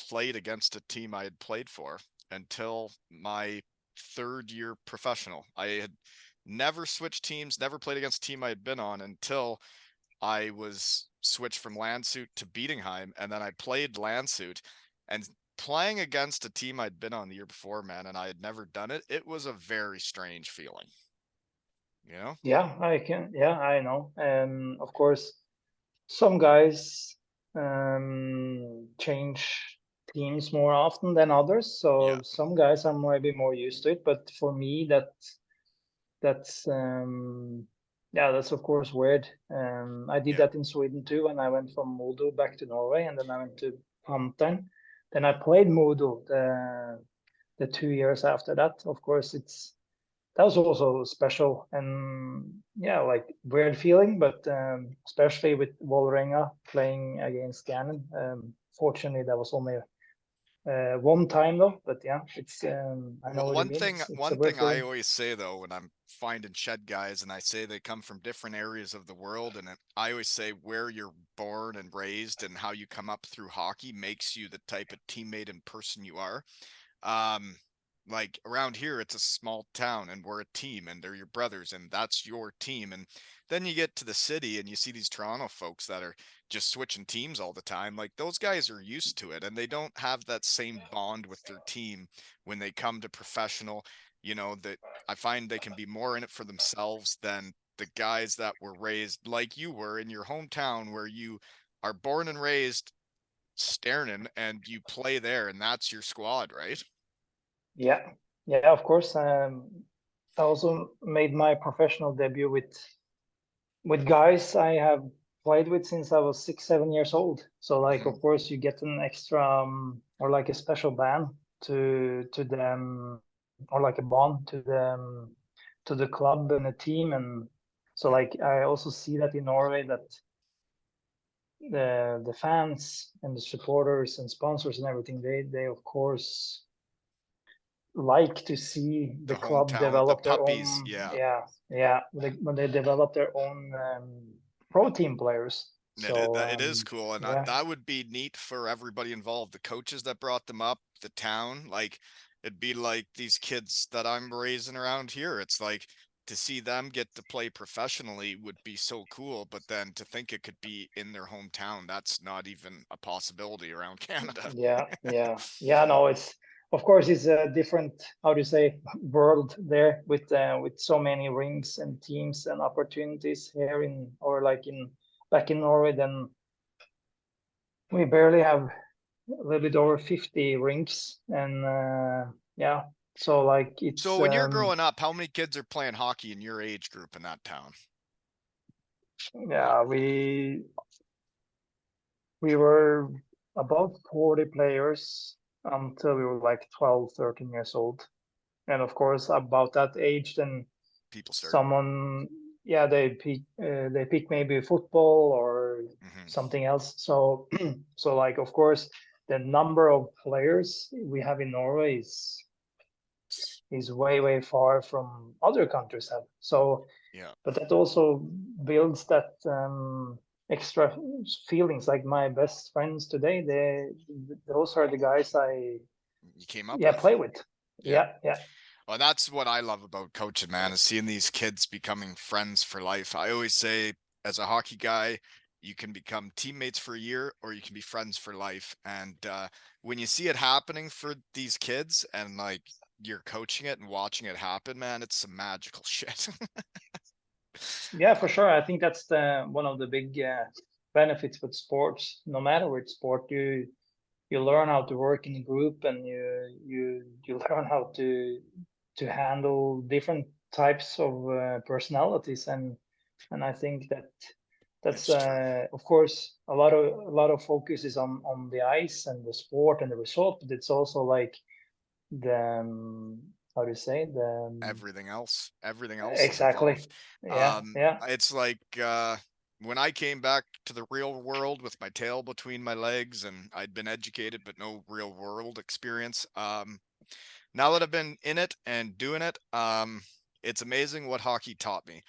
played against a team I had played for until my third year professional. I had never switched teams, never played against a team I had been on until I was switched from Landshut to Bietigheim, and then I played Landshut. And playing against a team I'd been on the year before, man, and I had never done it, it was a very strange feeling, you know? Yeah, I can. Yeah, I know. And of course, some guys change teams more often than others. Yeah, So some guys are maybe more used to it. But for me, that's yeah, that's of course weird. I did yeah, that in Sweden too when I went from Modo back to Norway, and then I went to Pantern. Then I played Modo the 2 years after that. Of course, that was also special and yeah, like weird feeling, but especially with Vålerenga playing against Stjernen. Fortunately, that was only one time though, but yeah, it's I know Well, what you one mean. thing It's a one weird thing I feeling. always say though when I'm finding shed guys and I say they come from different areas of the world and I always say where you're born and raised and how you come up through hockey makes you the type of teammate and person you are. Um, like around here, it's a small town and we're a team and they're your brothers and that's your team. And then you get to the city and you see these Toronto folks that are just switching teams all the time. Like those guys are used to it and they don't have that same bond with their team when they come to professional, that I find they can be more in it for themselves than the guys that were raised like you were in your hometown where you are born and raised Stjernen and you play there and that's your squad, right? Yeah, yeah, of course. I also made my professional debut with guys I have played with since I was 6, 7 years old. So like, Mm-hmm. of course, you get an extra or like a special band to them, or like a bond to the club and the team. And so like I also see that in Norway that the fans and the supporters and sponsors and everything, they of course like to see the The club hometown, the develop their puppies, own, yeah. yeah, when they develop their own pro team players. So It is cool, and yeah, that would be neat for everybody involved. The coaches that brought them up, the town, like it'd be like these kids that I'm raising around here. It's like to see them get to play professionally would be so cool, but then to think it could be in their hometown, that's not even a possibility around Canada. yeah. No, it's of course it's a different, how do you say, world there with so many rings and teams and opportunities here in, or like in back in Norway. Then we barely have a little bit over 50 rinks, and yeah, so like So it's when you're growing up, how many kids are playing hockey in your age group in that town? yeah, we were about 40 players until we were like 12, 13 years old. And of course, about that age, then People start. someone, yeah, they pick maybe football or Hmm. something else. So, so like, of course, the number of players we have in Norway is way, way far from other countries have. So, Yeah, but that also builds that extra feelings. Like my best friends today, those are the guys I, you came up yeah, with. play with. Yeah. Yeah. Well, that's what I love about coaching, man, is seeing these kids becoming friends for life. I always say, as a hockey guy, you can become teammates for a year or you can be friends for life. And when you see it happening for these kids and like you're coaching it and watching it happen, man, it's some magical shit. Yeah, for sure. I think that's the one of the big benefits with sports. No matter which sport, you learn how to work in a group, and you learn how to handle different types of personalities, and I think that that's It's true. of course a lot of focus is on the ice and the sport and the result, but it's also like the how do you say the Everything else is exactly, involved. yeah. It's like when I came back to the real world with my tail between my legs and I'd been educated but no real world experience. Now that I've been in it and doing it, it's amazing what hockey taught me.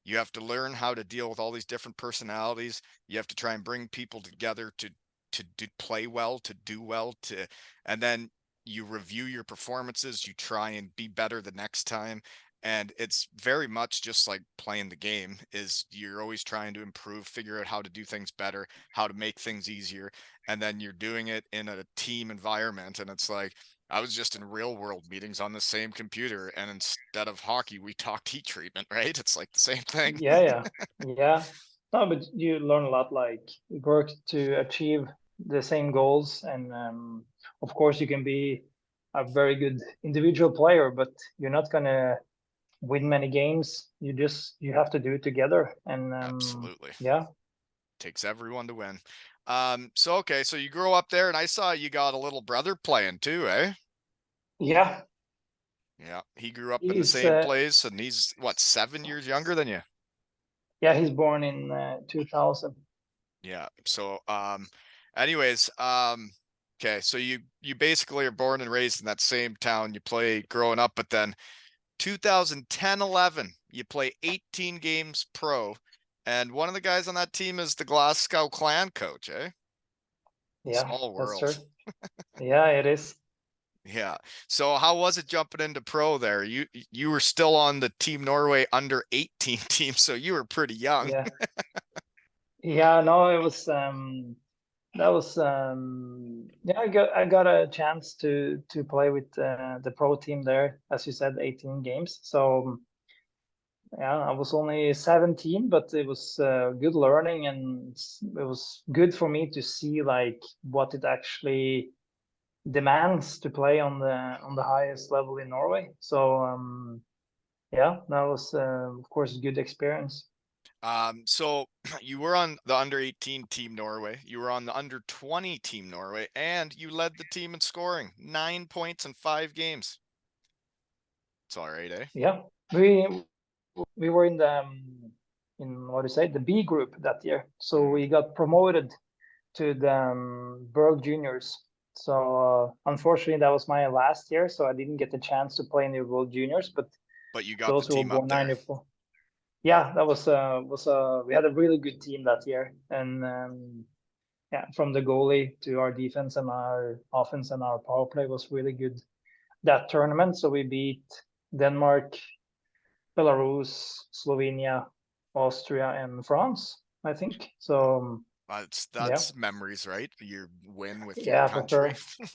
You have to learn how to deal with all these different personalities. You have to try and bring people together to play well, to do well, to and then you review your performances, you try and be better the next time. And it's very much just like playing the game is you're always trying to improve, figure out how to do things better, how to make things easier, and then you're doing it in a team environment. And it's like I was just in real world meetings on the same computer, and instead of hockey, we talked heat treatment, right? It's like the same thing. Yeah. No, but you learn a lot, like work to achieve the same goals, and of course you can be a very good individual player, but you're not gonna win many games. You have to do it together, and Absolutely. yeah, Takes everyone to win. So okay, so you grow up there, and I saw you got a little brother playing too, eh? yeah. Yeah, he grew up in the He's same place, and he's what, 7 years younger than you? yeah, he's born in 2000. Yeah. So, anyways, okay, so you basically are born and raised in that same town you play growing up, but then 2010-11, you play 18 games pro, and one of the guys on that team is the Glasgow Clan coach, eh? Yeah, Small that's world. true. Yeah, it is. Yeah. So how was it jumping into pro there? You were still on the Team Norway under 18 team, so you were pretty young. Yeah, yeah. No, it was that was yeah, I got a chance to play with the pro team there, as you said, 18 games. So yeah, I was only 17, but it was good learning, and it was good for me to see like what it actually demands to play on the highest level in Norway. So yeah, that was of course a good experience. So you were on the under 18 Team Norway, you were on the under 20 Team Norway, and you led the team in scoring, 9 points in 5 games. It's all right, eh? Yeah, we were in the what do you say, the B group that year. So we got promoted to the World Juniors. So unfortunately, that was my last year, so I didn't get the chance to play in the World Juniors. But you got the those who were team up born there. 94, yeah, that was we had a really good team that year, and yeah, from the goalie to our defense and our offense and our power play was really good that tournament. So we beat Denmark, Belarus, Slovenia, Austria, and France, I think. So yeah, That's memories, right? Your win with your yeah, for country. sure.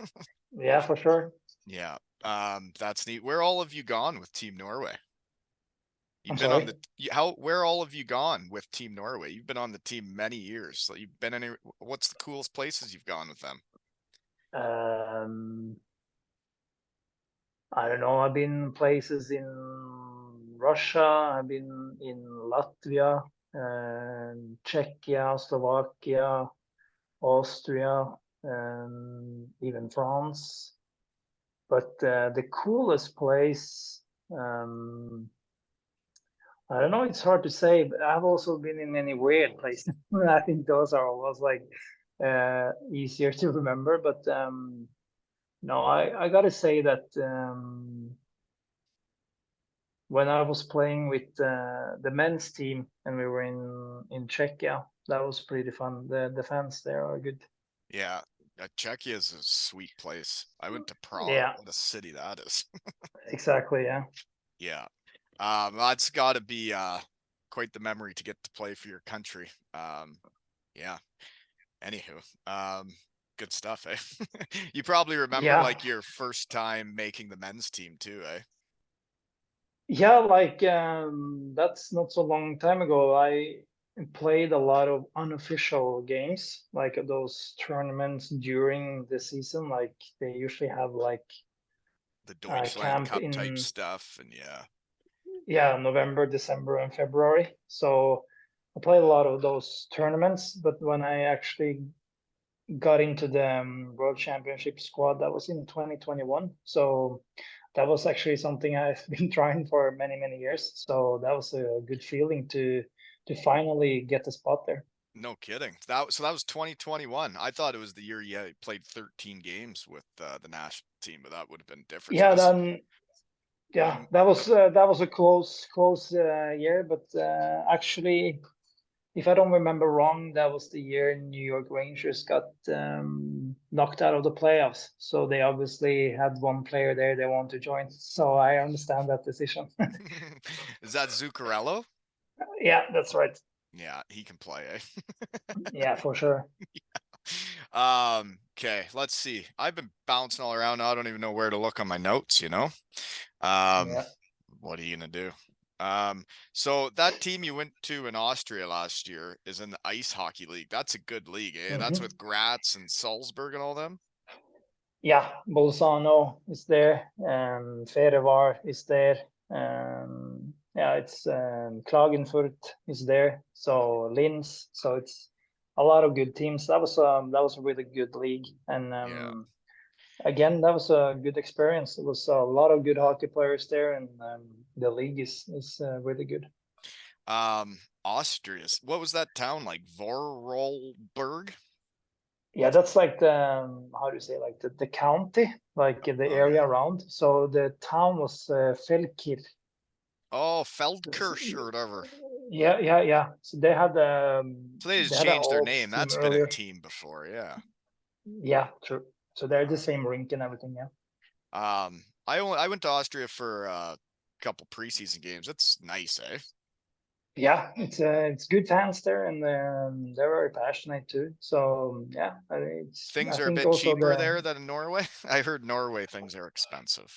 Yeah, for sure. Yeah. That's neat. Where all have you gone with Team Norway? You've I'm been on sorry. the where all have you gone with Team Norway? You've been on the team many years. So you've been any what's the coolest places you've gone with them? Um, I don't know. I've been places in Russia. I've been in Latvia, Czechia, Slovakia, Austria, and even France. But the coolest place, I don't know. It's hard to say, but I've also been in many weird places. I think those are always like easier to remember. But no, I gotta say that when I was playing with the men's team and we were in Czechia, that was pretty fun. The fans there are good. Yeah. Czechia is a sweet place. I went to Prague. Yeah, What a city that is. exactly. Yeah. Yeah. That's got to be quite the memory to get to play for your country. Yeah. Anywho, good stuff, eh? You probably remember Yeah. like your first time making the men's team too, eh? Yeah, like that's not so long time ago. I played a lot of unofficial games, like those tournaments during the season. Like they usually have like The a Deutschland camp Cup type in, stuff, and yeah. yeah, November, December, and February. So I played a lot of those tournaments. But when I actually got into the World Championship squad, that was in 2021. So that was actually something I've been trying for many, many years. So that was a good feeling to finally get the spot there. No kidding. That was 2021. I thought it was the year you played 13 games with the national team, but that would have been different. So Yeah, this then yeah, you that was a close year, but actually, if I don't remember wrong, that was the year New York Rangers got knocked out of the playoffs. So they obviously had one player there they want to join. So I understand that decision. is that Zuccarello? Yeah, that's right. Yeah, he can play, eh? Yeah, for sure. Okay, let's see. I've been bouncing all around. I don't even know where to look on my notes, you know? Um, Yeah. what are you gonna do? So that team you went to in Austria last year is in the ice hockey league. That's a good league, eh? That's Hmm. with Graz and Salzburg and all them. Yeah, Bolzano is there, Ferevar is there. Yeah, it's Klagenfurt is there. So Linz. So it's a lot of good teams. That was a really good league, and Yeah. again, that was a good experience. It was a lot of good hockey players there, and the league is really good. Austria's. What was that town like? Vorarlberg? Yeah, that's like the how do you say, like the county, like the Okay. area around. So the town was Felkir. Oh, Feldkirch or whatever. Yeah, yeah, yeah. So So they just they had an changed their old name. team That's been a earlier. team before, yeah. Yeah, true. So they're the Uh, same rink and everything. Yeah. I went to Austria for a couple preseason games. It's nice, eh? Yeah, it's good fans there, and they're very passionate too. So yeah, I Things are a think bit also cheaper the there than in Norway. I heard Norway things are expensive.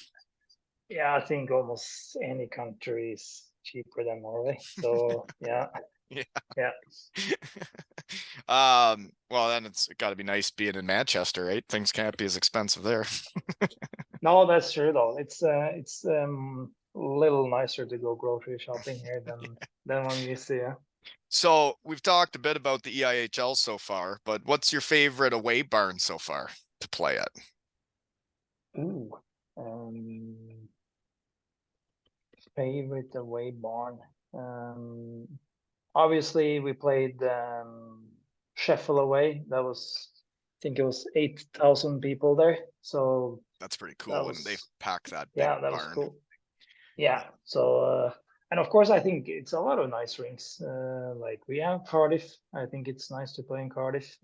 yeah, I think almost any country is cheaper than Norway. So yeah, Yeah. yeah. Well then it's got to be nice being in Manchester, right? Things can't be as expensive there. No, that's true though. It's a little nicer to go grocery shopping here than when you see. Yeah. So we've talked a bit about the EIHL so far, but what's your favorite away barn so far to play at? Ooh. Um, Favorite away barn. Um, obviously we played Sheffield away. That was, I think it was 8,000 people there. So That's pretty that cool when they was, pack that big yeah, that was barn. cool. Yeah. So, and of course, I think it's a lot of nice rinks. Like we have Cardiff. I think it's nice to play in Cardiff.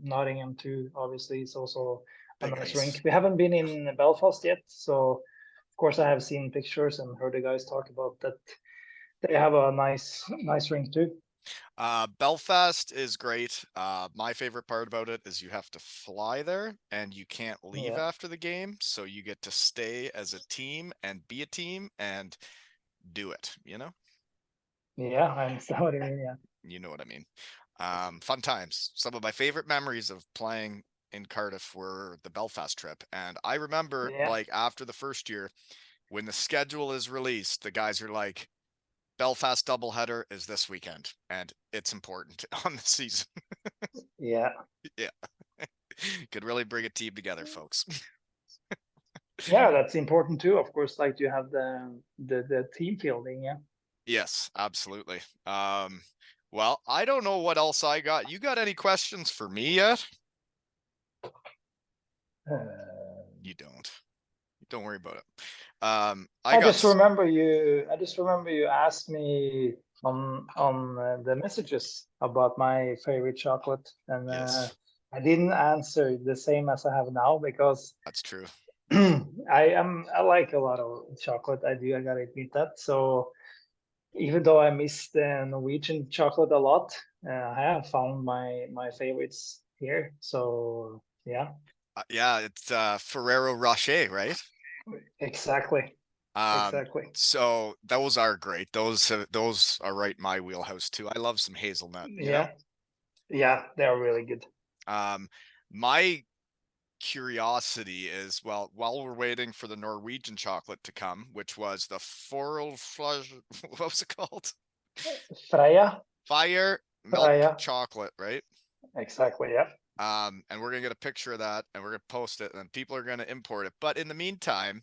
Nottingham too. Obviously, it's also a Big nice ice. rink. We haven't been in Belfast yet, so of course I have seen pictures and heard the guys talk about that. They have a nice rink too. Belfast is great. My favorite part about it is you have to fly there and you can't leave Yeah. after the game. So you get to stay as a team and be a team and do it, you know? Yeah, I understand what you mean. Yeah. You know what I mean. Fun times. Some of my favorite memories of playing in Cardiff were the Belfast trip. And I remember, Yeah. like, after the first year, when the schedule is released, the guys are like, Belfast doubleheader is this weekend, and it's important on the season. Yeah. Yeah. Could really bring a team together, folks. Yeah, that's important too. Of course, like you have the team fielding. Yeah. Yes, absolutely. Well, I don't know what else I got. You got any questions for me yet? Uh, You don't. Don't worry about it. I just remember you asked me on the messages about my favorite chocolate, and Yes, I didn't answer the same as I have now because that's true. I like a lot of chocolate. I do. I gotta admit that. So even though I miss the Norwegian chocolate a lot, I have found my favorites here. So yeah, Yeah, it's Ferrero Rocher, right? exactly, Um, exactly. so those are great. Those are right in my wheelhouse too. I love some hazelnut, you know? Yeah, yeah, they're really good. My curiosity is, well, while we're waiting for the Norwegian chocolate to come, which was the Forel what was it called? Freia, Fire milk Freia, chocolate, right? exactly. Yeah, And we're gonna get a picture of that and we're gonna post it and people are gonna import it. But in the meantime,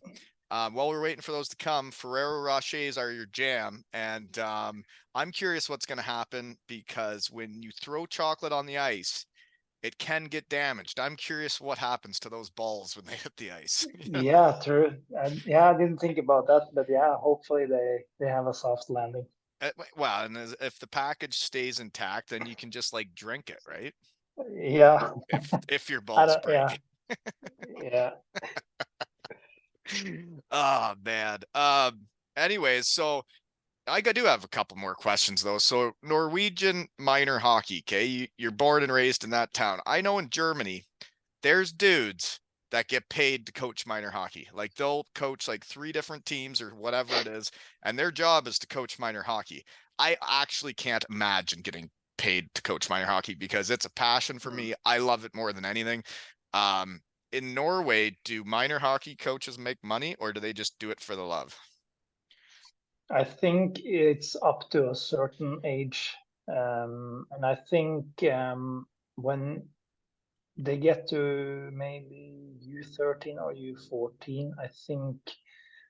while we're waiting for those to come, Ferrero Rochers are your jam. And I'm curious what's gonna happen because when you throw chocolate on the ice, it can get damaged. I'm curious what happens to those balls when they hit the ice. yeah, true. And yeah, I didn't think about that, but yeah, hopefully they have a soft landing. Well, and if the package stays intact, then you can just like drink it, right? Yeah, If your I balls don't. Yeah, break. yeah. Oh man. Anyways, so do have a couple more questions though. So Norwegian minor hockey, okay? You're born and raised in that town. I know in Germany, there's dudes that get paid to coach minor hockey. Like they'll coach like 3 different teams or whatever it is, and their job is to coach minor hockey. I actually can't imagine getting paid to coach minor hockey because it's a passion for me. I love it more than anything. Um, in Norway, do minor hockey coaches make money or do they just do it for the love? I think it's up to a certain age, and I think when they get to maybe U13 or U14, I think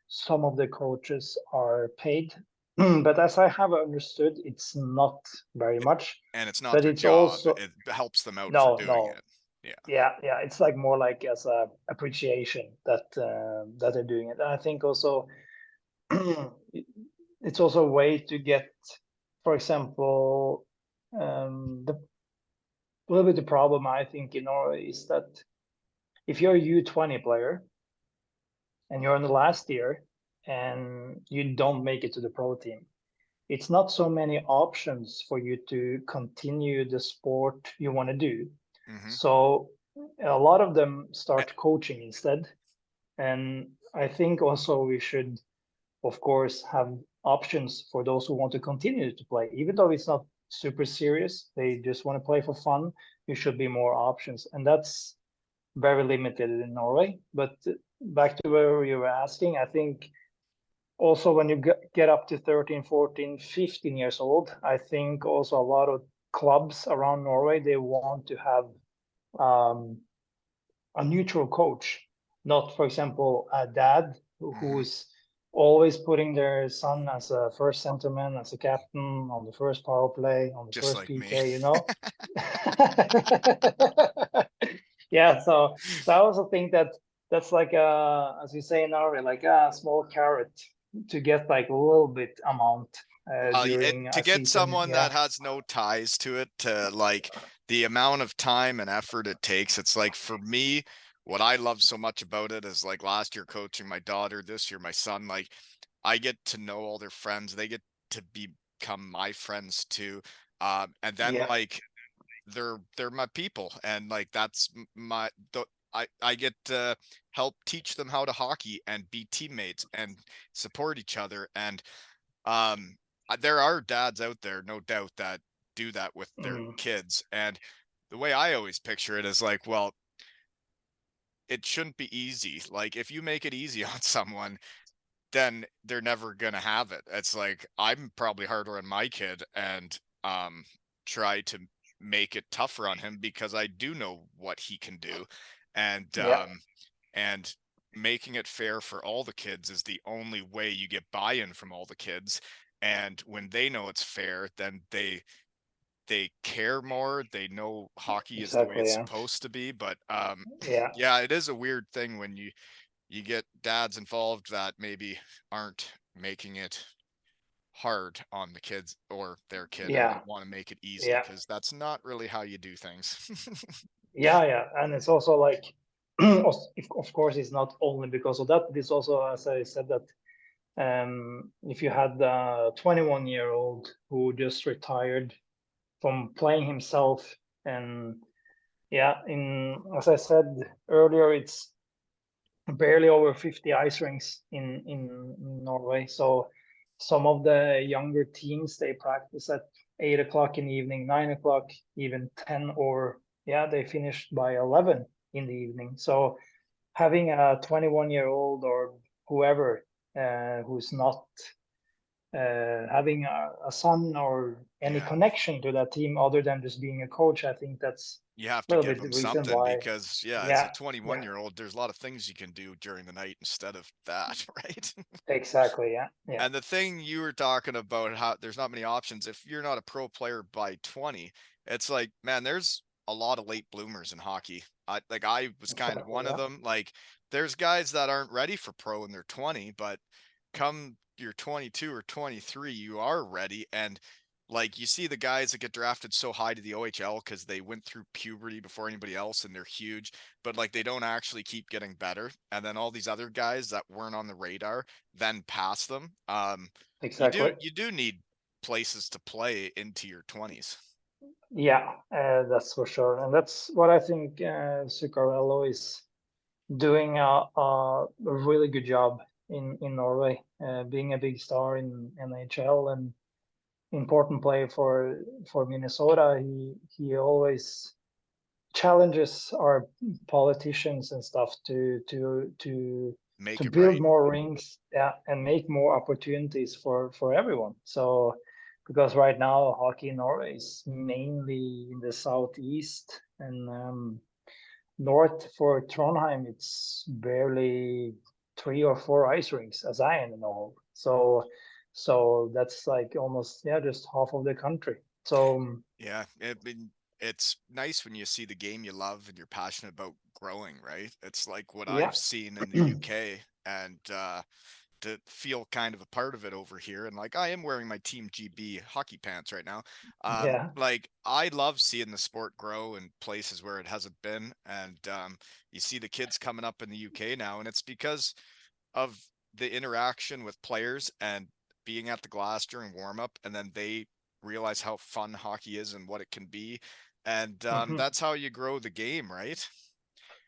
some of the coaches are paid. But as I have understood, it's not very much. And it's not But their it's job. also It helps them out for no, doing no, it. Yeah. yeah, yeah. It's like more like as a appreciation that they're doing it. And I think also it's also a way to get, for example, the a little bit the problem I think in Norway is that if you're a U20 player and you're in the last year and you don't make it to the pro team, it's not so many options for you to continue the sport you want to do. Mm-hmm. So a lot of them start coaching instead. And I think also we should, of course, have options for those who want to continue to play, even though it's not super serious. They just want to play for fun. There should be more options, and that's very limited in Norway. But back to where you were asking, I think also when you get up to 13, 14, 15 years old, I think also a lot of clubs around Norway, they want to have um, a neutral coach, not, for example, a dad Mm-hmm. who's always putting their son as a first centerman, as a captain on the first power play, on the Just first like me. PK, you know? Yeah, so I also think that that's like as we say in Norway, like a small carrot to get like a little bit amount during To a get season. someone Yeah, that has no ties to it, to like the amount of time and effort it takes, it's like for me, what I love so much about it is like last year coaching my daughter, this year my son, like I get to know all their friends. They get to become my friends too. And then yeah, like they're my people, and like that's my I get to help teach them how to hockey and be teammates and support each other. And there are dads out there, no doubt, that do that with their mm, kids. And the way I always picture it is like, well, it shouldn't be easy. Like if you make it easy on someone, then they're never gonna have it. It's like I'm probably harder on my kid and try to make it tougher on him because I do know what he can do. And yeah, and making it fair for all the kids is the only way you get buy-in from all the kids. And when they know it's fair, then they care more. They know hockey is the way exactly. it's Yeah, supposed to be. But yeah, yeah, it is a weird thing when you get dads involved that maybe aren't making it hard on the kids or their kid, and they yeah, want to make it easy, yeah. because that's not really how you do things. Yeah, yeah, and it's also like, of course, it's not only because of that. It's also, as I said, that if you had a 21-year-old who just retired from playing himself, and yeah, in as I said earlier, it's barely over 50 ice rinks in Norway. So some of the younger teams they practice at 8 o'clock in the evening, 9 o'clock, even 10, or yeah, they finished by 11 in the evening. So having a 21-year-old or whoever who's not having a son or any Yeah, connection to that team other than just being a coach, I think that's you have a to little give bit the them reason something, why. because yeah, as a Yeah, 21 yeah, year old, there's a lot of things you can do during the night instead of that, right? exactly. Yeah, yeah, And the thing you were talking about, how there's not many options if you're not a pro player by 20, it's like, man, there's a lot of late bloomers in hockey. I was kind of exactly. one of Yeah. them. Like there's guys that aren't ready for pro in their 20, but come you're 22 or 23, you are ready. And like you see the guys that get drafted so high to the OHL because they went through puberty before anybody else and they're huge, but like they don't actually keep getting better. And then all these other guys that weren't on the radar then pass them. Exactly. You do need places to play into your 20s. Yeah, that's for sure. And that's what I think Zuccarello is doing a really good job in Norway, being a big star in NHL and important player for Minnesota. He always challenges our politicians and stuff Make to it build right. more rings, yeah, and make more opportunities for everyone. So because right now hockey in Norway is mainly in the southeast and north for Trondheim, it's barely 3 or 4 ice rinks as I know. So that's like almost, yeah, just half of the country. So Yeah, it's nice when you see the game you love and you're passionate about growing, right? It's like what yeah, I've seen in the UK, and to feel kind of a part of it over here. And like I am wearing my Team GB hockey pants right now. yeah, Like I love seeing the sport grow in places where it hasn't been. And you see the kids coming up in the UK now, and it's because of the interaction with players and being at the glass during warm up, and then they realize how fun hockey is and what it can be. And hmm, that's how you grow the game, right?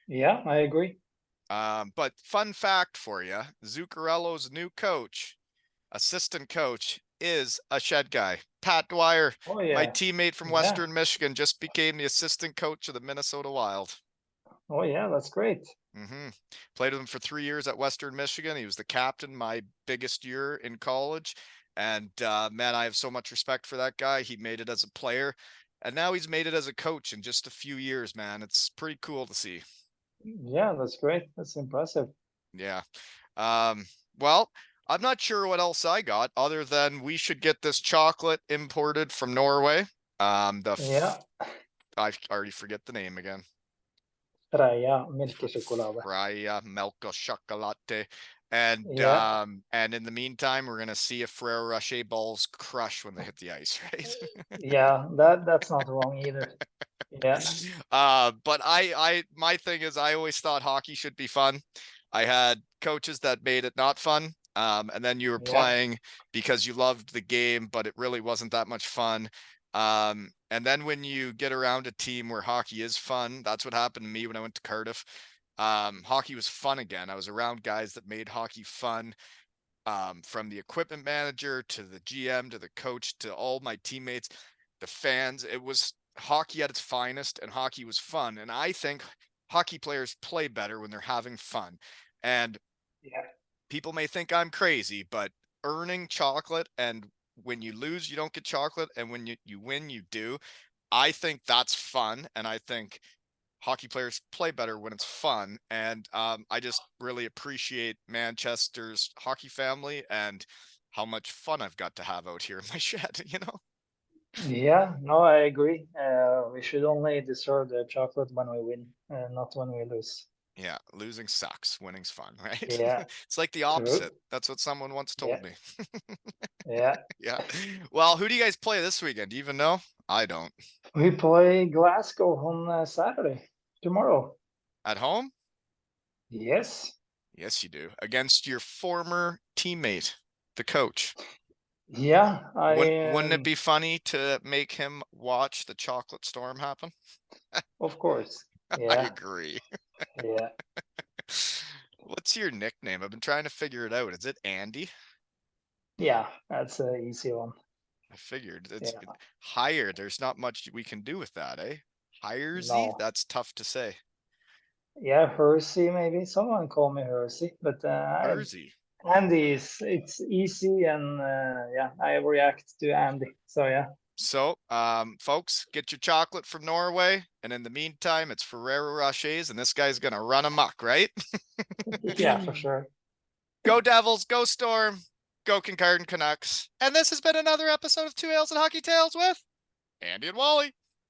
yeah, I agree. But fun fact for you, Zuccarello's new coach, assistant coach, is a shed guy. Pat Dwyer, Oh my yeah, teammate from yeah. Western Michigan, just became the assistant coach of the Minnesota Wild. Oh yeah, that's great. Mm-hmm. Played with him for 3 years at Western Michigan. He was the captain my biggest year in college. And man, I have so much respect for that guy. He made it as a player, and now he's made it as a coach in just a few years, man. It's pretty cool to see. Yeah, that's great. That's impressive. Yeah. Um, well, I'm not sure what else I got other than we should get this chocolate imported from Norway. Yeah, I already forget the name again. Freia Melkesjokolade. Freia Melkesjokolade. Yeah, And in the meantime, we're gonna see if Ferrero Rocher balls crush when they hit the ice, right? yeah, that's not wrong either. Yeah, But my thing is I always thought hockey should be fun. I had coaches that made it not fun. And then you were yeah, playing because you loved the game, but it really wasn't that much fun. And then when you get around a team where hockey is fun, that's what happened to me when I went to Cardiff. Hockey was fun again. I was around guys that made hockey fun, from the equipment manager to the GM to the coach to all my teammates, the fans. It was hockey at its finest, and hockey was fun. And I think hockey players play better when they're having fun. And yeah, people may think I'm crazy, but earning chocolate, and when you lose, you don't get chocolate, and when you win, you do. I think that's fun, and I think hockey players play better when it's fun. And I just really appreciate Manchester's hockey family and how much fun I've got to have out here in my shed, you know? yeah. No, I agree. We should only deserve the chocolate when we win, not when we lose. Yeah, losing sucks, winning's fun, right? Yeah, It's like the true. opposite. That's what someone once Yeah, told me. yeah. Yeah. Well, who do you guys play this weekend? Do you even know? I don't. We play Glasgow on Saturday, tomorrow. At home? Yes. Yes, you do. Against your former teammate, the coach. Yeah, Wouldn't it be funny to make him watch the chocolate storm happen? of course. I Yeah, agree. yeah, What's your nickname? I've been trying to figure it out. Is it Andy? yeah. That's an easy one. I figured it's Yeah, Heier. There's not much we can do with that, eh? Heiresy? no. That's tough to say. Yeah, Hersey maybe. Someone call me Hersey, but Hersey. Andy is it's easy and yeah, I react to Andy. So yeah, So, folks, get your chocolate from Norway, and in the meantime, it's Ferrero Rochers, and this guy's gonna run amok, right? yeah, for sure. Go Devils, go Storm, go Kincardine Canucks. And this has been another episode of Two Ales and Hockey Tales with Andy and Wally.